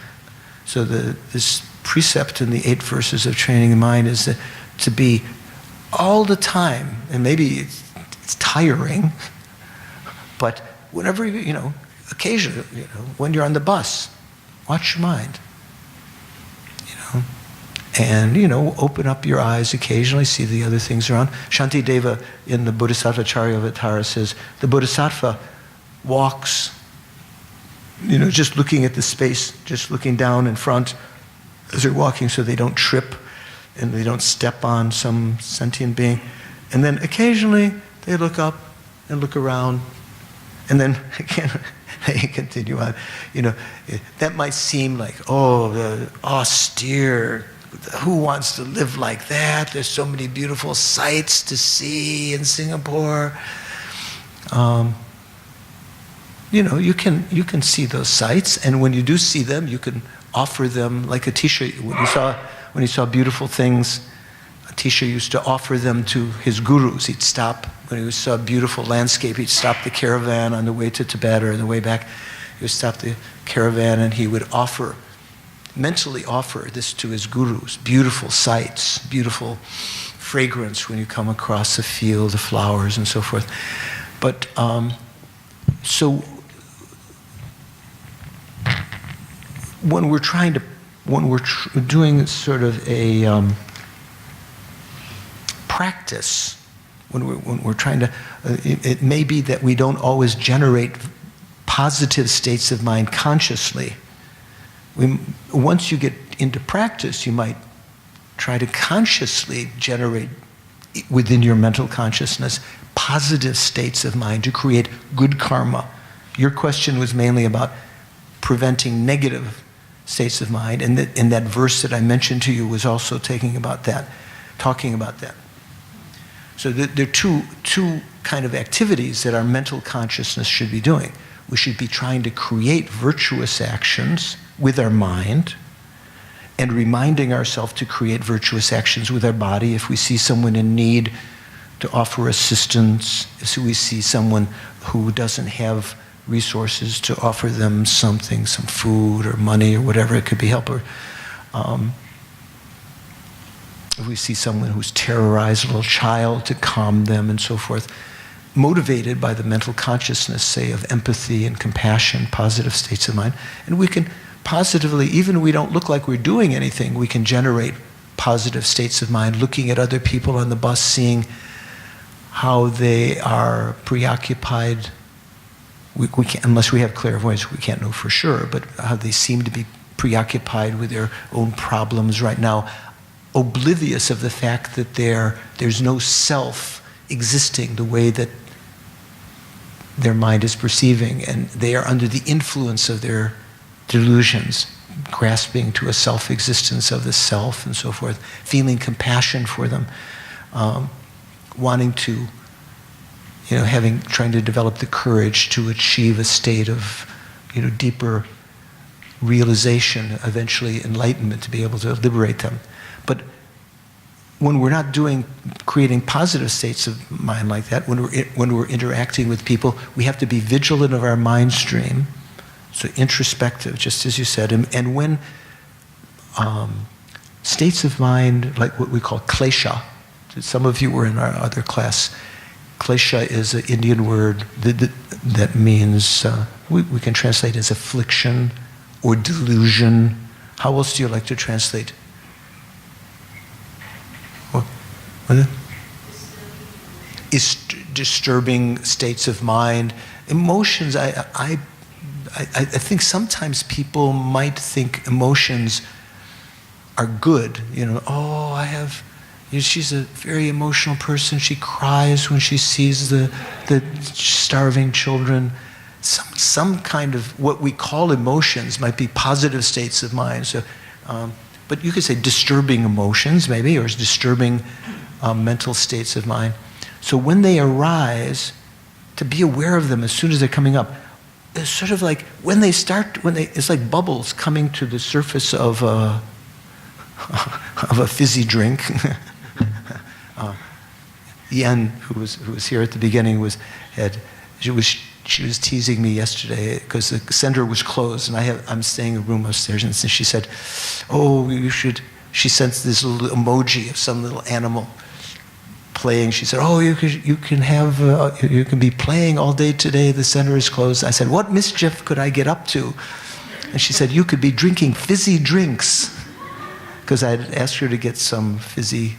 So this precept in the 8 verses of training the mind is that to be all the time, and maybe it's tiring, but whenever occasionally, when you're on the bus, watch your mind. And, open up your eyes occasionally, see the other things around. Shantideva in the Bodhisattva Charyavatara says, the Bodhisattva walks, just looking at the space, just looking down in front as they're walking so they don't trip and they don't step on some sentient being. And then occasionally they look up and look around, and then again, they continue on. That might seem like, the austere, who wants to live like that? There's so many beautiful sights to see in Singapore. You can see those sights, and when you do see them, you can offer them, like Atisha, when he saw beautiful things, Atisha used to offer them to his gurus. He'd stop, when he saw a beautiful landscape, he'd stop the caravan on the way to Tibet or on the way back. He would stop the caravan and he would mentally offer this to his gurus. Beautiful sights, beautiful fragrance when you come across a field of flowers and so forth. But so when we're doing sort of a practice, when we're trying to, it may be that we don't always generate positive states of mind consciously. Once you get into practice, you might try to consciously generate within your mental consciousness positive states of mind to create good karma. Your question was mainly about preventing negative states of mind, and that verse that I mentioned to you was also talking about that. So there are two kind of activities that our mental consciousness should be doing. We should be trying to create virtuous actions with our mind, and reminding ourselves to create virtuous actions with our body. If we see someone in need, to offer assistance. If we see someone who doesn't have resources, to offer them something, some food or money or whatever, it could be help. Or if we see someone who's terrorized, a little child, to calm them and so forth. Motivated by the mental consciousness, say, of empathy and compassion, positive states of mind. And we can positively, even if we don't look like we're doing anything, we can generate positive states of mind, looking at other people on the bus, seeing how they are preoccupied. We can't, unless we have clairvoyance, we can't know for sure, but how they seem to be preoccupied with their own problems right now, oblivious of the fact that there's no self existing the way that their mind is perceiving, and they are under the influence of their delusions, grasping to a self-existence of the self and so forth, feeling compassion for them, wanting to, trying to develop the courage to achieve a state of, deeper realization, eventually enlightenment, to be able to liberate them. But when we're not creating positive states of mind like that, when we're interacting with people, we have to be vigilant of our mind stream, so introspective, just as you said. And when states of mind, like what we call klesha, some of you were in our other class. Klesha is an Indian word that means, we can translate as affliction or delusion. How else do you like to translate disturbing states of mind. Emotions, I think sometimes people might think emotions are good. She's a very emotional person. She cries when she sees the starving children. Some kind of what we call emotions might be positive states of mind. So, but you could say disturbing emotions maybe, or disturbing mental states of mind. So when they arise, to be aware of them as soon as they're coming up. It's sort of like it's like bubbles coming to the surface of a fizzy drink. Yen, who was here at the beginning, she was teasing me yesterday because the center was closed, and I'm staying in a room upstairs, and she said, "Oh, you should." She sent this little emoji of some little animal playing. She said, "Oh, you can be playing all day today. The center is closed." I said, "What mischief could I get up to?" And she said, "You could be drinking fizzy drinks," because I had asked her to get some fizzy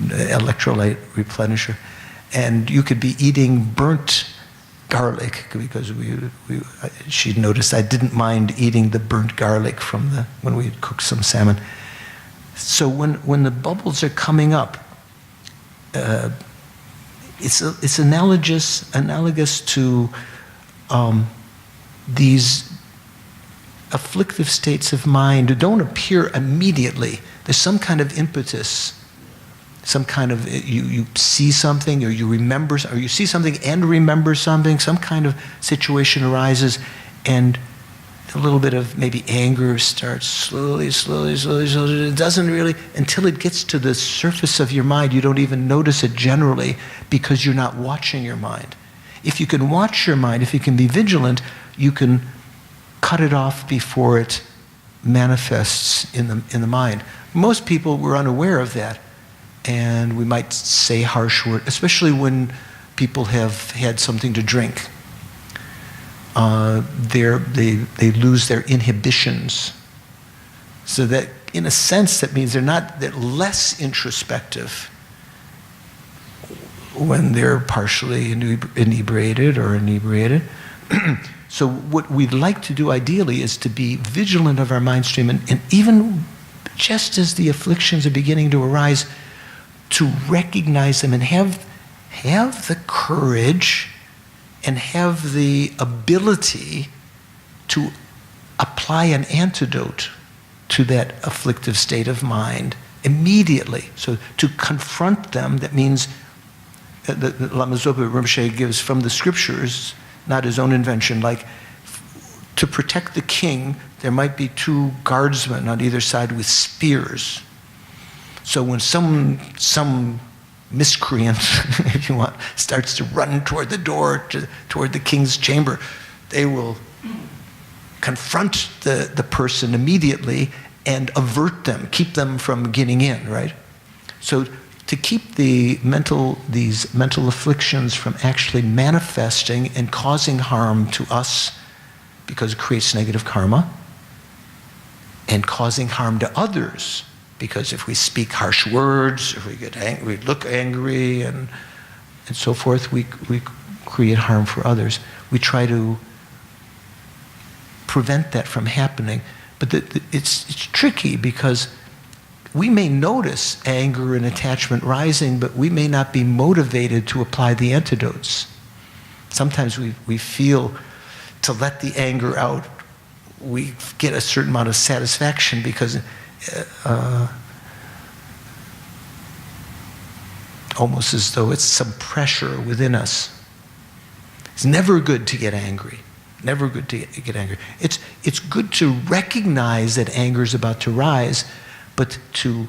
electrolyte replenisher, and you could be eating burnt garlic, because she noticed I didn't mind eating the burnt garlic when we cooked some salmon. So when the bubbles are coming up, it's analogous to these afflictive states of mind that don't appear immediately. There's some kind of impetus, some kind of, you see something, or you remember, or you see something and remember something, some kind of situation arises, and a little bit of maybe anger starts slowly. It doesn't really, until it gets to the surface of your mind, you don't even notice it generally, because you're not watching your mind. If you can watch your mind, if you can be vigilant, you can cut it off before it manifests in the mind. Most people were unaware of that, and we might say harsh words, especially when people have had something to drink. They lose their inhibitions. So that, in a sense, that means they're less introspective when they're partially inebriated or inebriated. So what we'd like to do ideally is to be vigilant of our mind stream, and even just as the afflictions are beginning to arise, to recognize them and have the courage and have the ability to apply an antidote to that afflictive state of mind immediately. So to confront them, that means that Lama Zopa Rinpoche gives from the scriptures, not his own invention, like to protect the king, there might be 2 guardsmen on either side with spears. So when some miscreant, if you want, starts to run toward the door, toward the king's chamber, they will confront the person immediately and avert them, keep them from getting in, right? So to keep these mental afflictions from actually manifesting and causing harm to us, because it creates negative karma, and causing harm to others, because if we speak harsh words, if we get angry, we look angry, and so forth, we create harm for others. We try to prevent that from happening, but it's tricky, because we may notice anger and attachment rising, but we may not be motivated to apply the antidotes. Sometimes we feel to let the anger out, we get a certain amount of satisfaction, because almost as though it's some pressure within us. It's never good to get angry. Never good to get angry. It's good to recognize that anger is about to rise, but to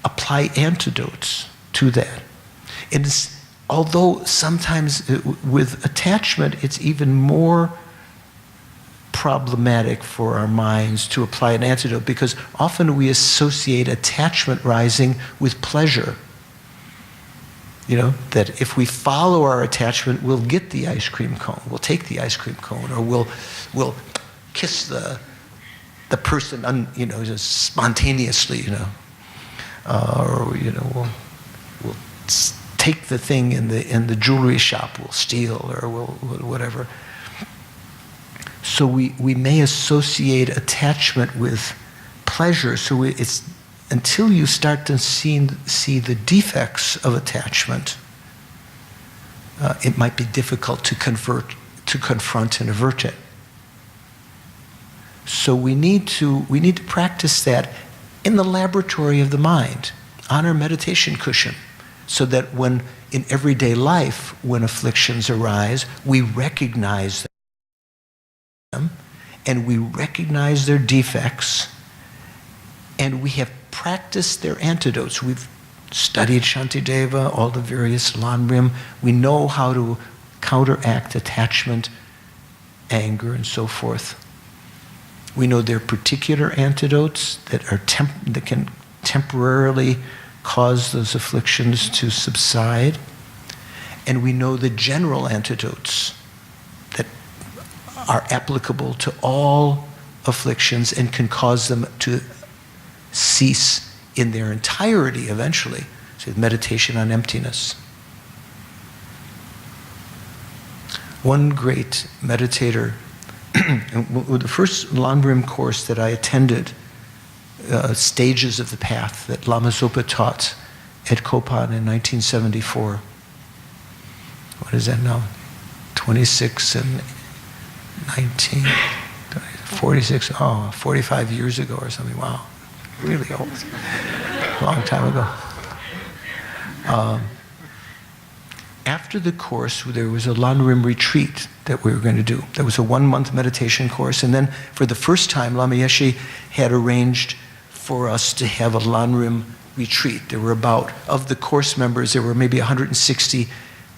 apply antidotes to that. Although sometimes with attachment, it's even more problematic for our minds to apply an antidote, because often we associate attachment rising with pleasure. That if we follow our attachment, we'll get the ice cream cone, we'll take the ice cream cone, or we'll kiss the person, just spontaneously, or we'll take the thing in the jewelry shop, we'll steal or we'll whatever. So we may associate attachment with pleasure. So it's until you start to see the defects of attachment, it might be difficult to confront and avert it. So we need to practice that in the laboratory of the mind, on our meditation cushion, so that when in everyday life, when afflictions arise, we recognize them and we recognize their defects, and we have practiced their antidotes. We've studied Shantideva, all the various Lanrim. We know how to counteract attachment, anger, and so forth. We know their particular antidotes that can temporarily cause those afflictions to subside. And we know the general antidotes that are applicable to all afflictions and can cause them to cease in their entirety eventually. So meditation on emptiness. One great meditator, the first Lanrim course that I attended, Stages of the Path, that Lama Zopa taught at Kopan in 1974. What is that now? 26 and 19, 46, 45 years ago or something. Wow, really old. A long time ago. After the course, there was a Lanrim retreat that we were going to do. There was a 1-month meditation course, and then for the first time, Lama Yeshe had arranged for us to have a Lanrim retreat. There were of the course members, there were maybe 160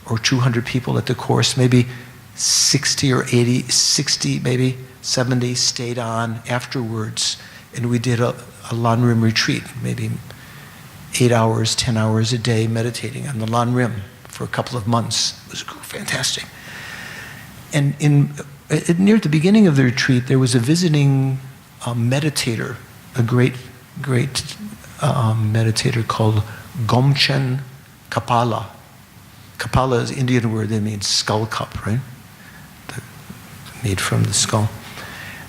or 200 people at the course, maybe 60 or 80, 60, maybe 70 stayed on afterwards, and we did a Lanrim retreat, maybe 8 hours, 10 hours a day meditating on the Lanrim for a couple of months. It was fantastic. And near the beginning of the retreat, there was a visiting meditator, a great meditator called Gomchen Kapala. Kapala is an Indian word that means skull cup, right? Made from the skull.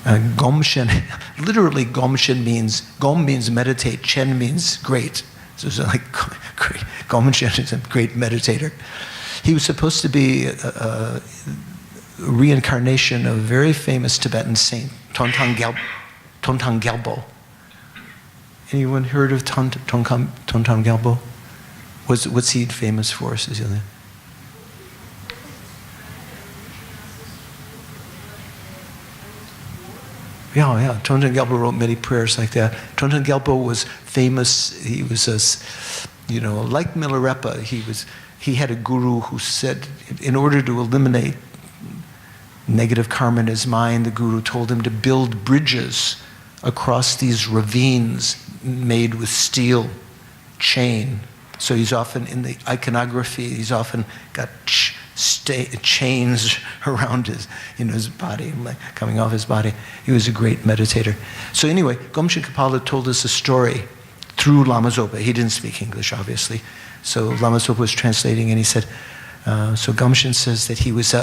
Gomchen, literally Gomchen means, Gom means meditate, Chen means great. So it's like great. Gomchen is a great meditator. He was supposed to be a reincarnation of a very famous Tibetan saint, Tontang Gyalpo. Anyone heard of Tontang Gyalpo? What's he famous for, Cecilia? Yeah. Tontang Gyalpo wrote many prayers like that. Tontang Gyalpo was famous. He was like Milarepa. He had a guru who said, in order to eliminate negative karma in his mind, the guru told him to build bridges across these ravines made with steel chain. So he's often in the iconography. He's often got chains around his body, like coming off his body. He was a great meditator. So anyway, Gomchen Kapala told us a story through Lama Zopa. He didn't speak English, obviously. So Lama Zopa was translating, and he said, so Gomchen says that he was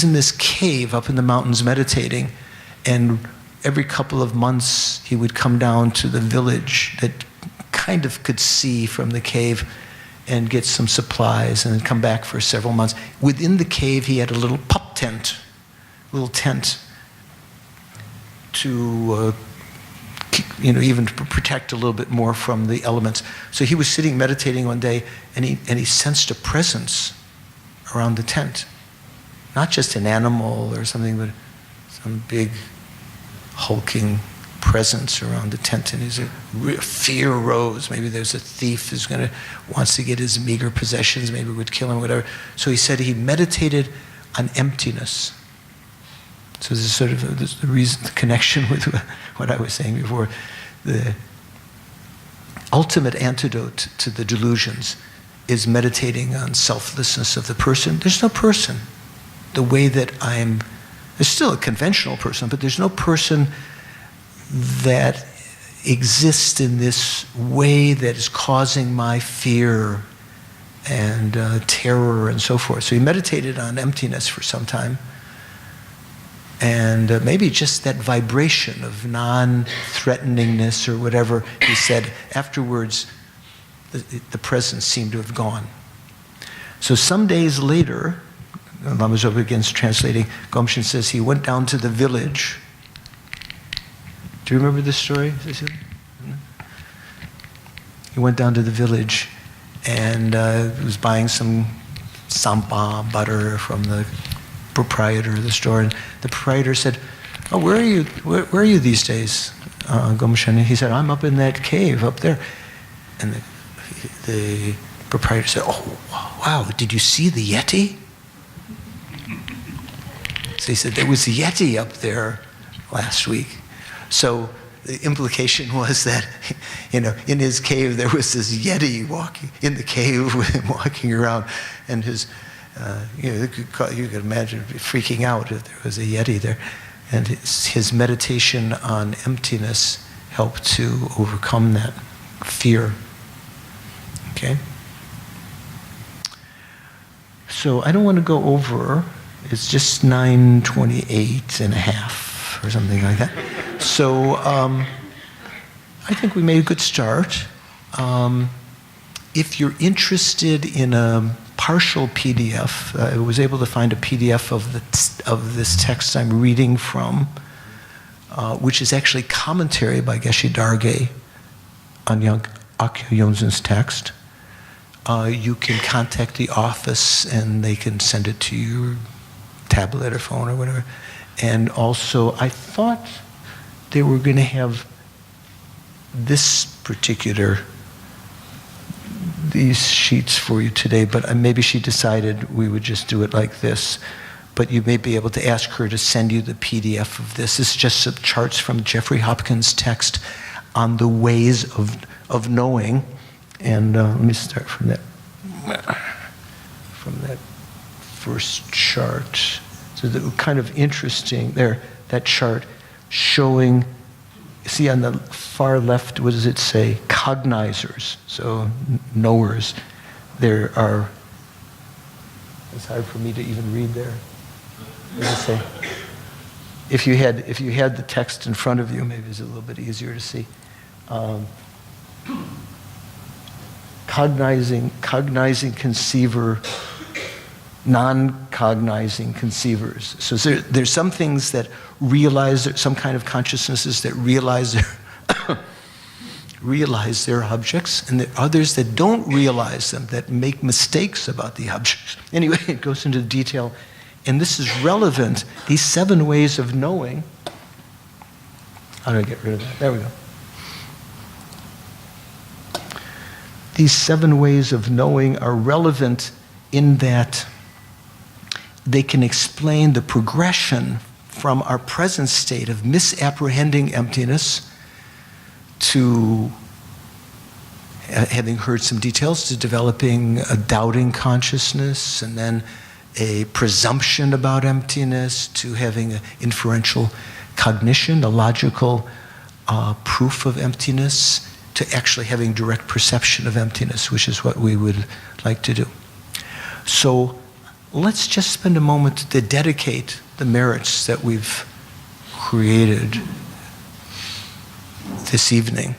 in this cave up in the mountains meditating, and every couple of months he would come down to the village that kind of could see from the cave and get some supplies and then come back for several months. Within the cave he had a little little tent to even protect a little bit more from the elements. So he was sitting meditating one day, and he sensed a presence around the tent. Not just an animal or something, but some big hulking presence around the tent, and fear arose. Maybe there's a thief who's wants to get his meager possessions, maybe would kill him, whatever. So he said he meditated on emptiness. So this is sort of the connection with what I was saying before. The ultimate antidote to the delusions is meditating on selflessness of the person. There's no person. The way that there's still a conventional person, but there's no person that exists in this way that is causing my fear and terror and so forth. So he meditated on emptiness for some time. And maybe just that vibration of non-threateningness or whatever, he said, afterwards, the presence seemed to have gone. So some days later, Lama Zopa begins translating, Gomshin says he went down to the village. Do you remember this story, Cecilia? He went down to the village and was buying some sampa butter from the proprietor of the store. And the proprietor said, "Oh, where are you? Where are you these days, Gomshin?" And he said, "I'm up in that cave up there." And the proprietor said, "Oh, wow, did you see the Yeti?" So he said, "There was a Yeti up there last week." So the implication was that, in his cave there was this Yeti walking in the cave with him walking around, and his, you could imagine freaking out if there was a Yeti there, and his meditation on emptiness helped to overcome that fear. Okay. So I don't want to go over. It's just 9:28 and a half or something like that. So I think we made a good start. If you're interested in a partial PDF, I was able to find a PDF of this text I'm reading from, which is actually commentary by Geshe Darge on Akyo Yonzen's text. You can contact the office and they can send it to your tablet or phone or whatever. And also, I thought they were going to have these sheets for you today, but maybe she decided we would just do it like this. But you may be able to ask her to send you the PDF of this. This is just some charts from Jeffrey Hopkins' text on the ways of knowing. And let me start from that first chart. So the kind of interesting there, that chart showing, see on the far left, what does it say? Cognizers, so knowers. There are, it's hard for me to even read there. What does it say? If you had the text in front of you, maybe it's a little bit easier to see. Cognizing conceiver, non-cognizing conceivers. So there's some things that realize, some kind of consciousnesses that realize their objects, and there are others that don't realize them, that make mistakes about the objects. Anyway, it goes into detail, and this is relevant. These 7 ways of knowing. How do I get rid of that? There we go. These 7 ways of knowing are relevant in that they can explain the progression from our present state of misapprehending emptiness to, having heard some details, to developing a doubting consciousness, and then a presumption about emptiness, to having an inferential cognition, a logical proof of emptiness, to actually having direct perception of emptiness, which is what we would like to do. So let's just spend a moment to dedicate the merits that we've created this evening.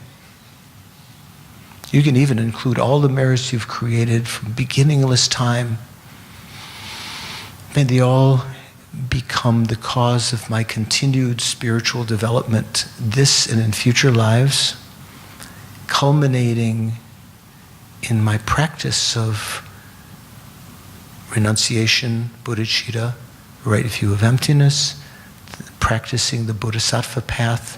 You can even include all the merits you've created from beginningless time. May they all become the cause of my continued spiritual development this and in future lives, culminating in my practice of renunciation, bodhicitta, right view of emptiness, practicing the bodhisattva path,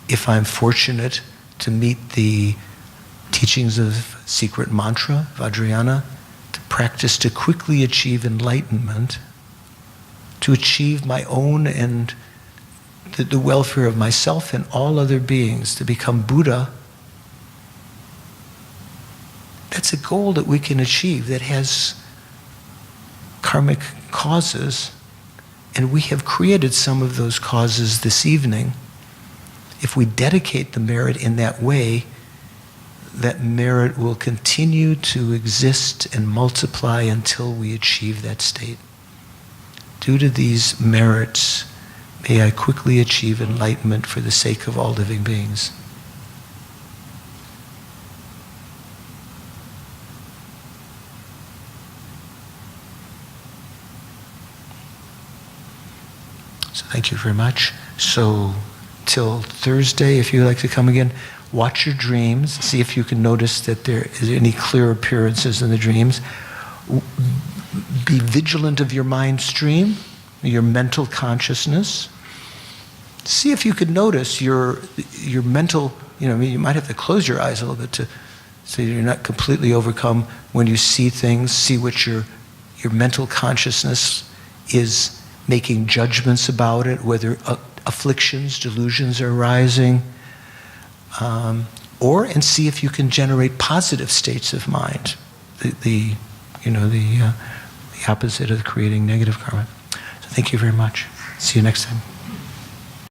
if I'm fortunate to meet the teachings of secret mantra, Vajrayana, to practice to quickly achieve enlightenment, to achieve my own and the welfare of myself and all other beings, to become Buddha. That's a goal that we can achieve that has karmic causes, and we have created some of those causes this evening. If we dedicate the merit in that way, that merit will continue to exist and multiply until we achieve that state. Due to these merits, may I quickly achieve enlightenment for the sake of all living beings. So thank you very much. So till Thursday, if you'd like to come again, watch your dreams. See if you can notice that there is any clear appearances in the dreams. Be vigilant of your mind stream, your mental consciousness. See if you could notice your mental, you might have to close your eyes a little bit so you're not completely overcome when you see things. See what your mental consciousness is making judgments about it, whether afflictions, delusions are arising, and see if you can generate positive states of mind, the opposite of creating negative karma. So thank you very much. See you next time.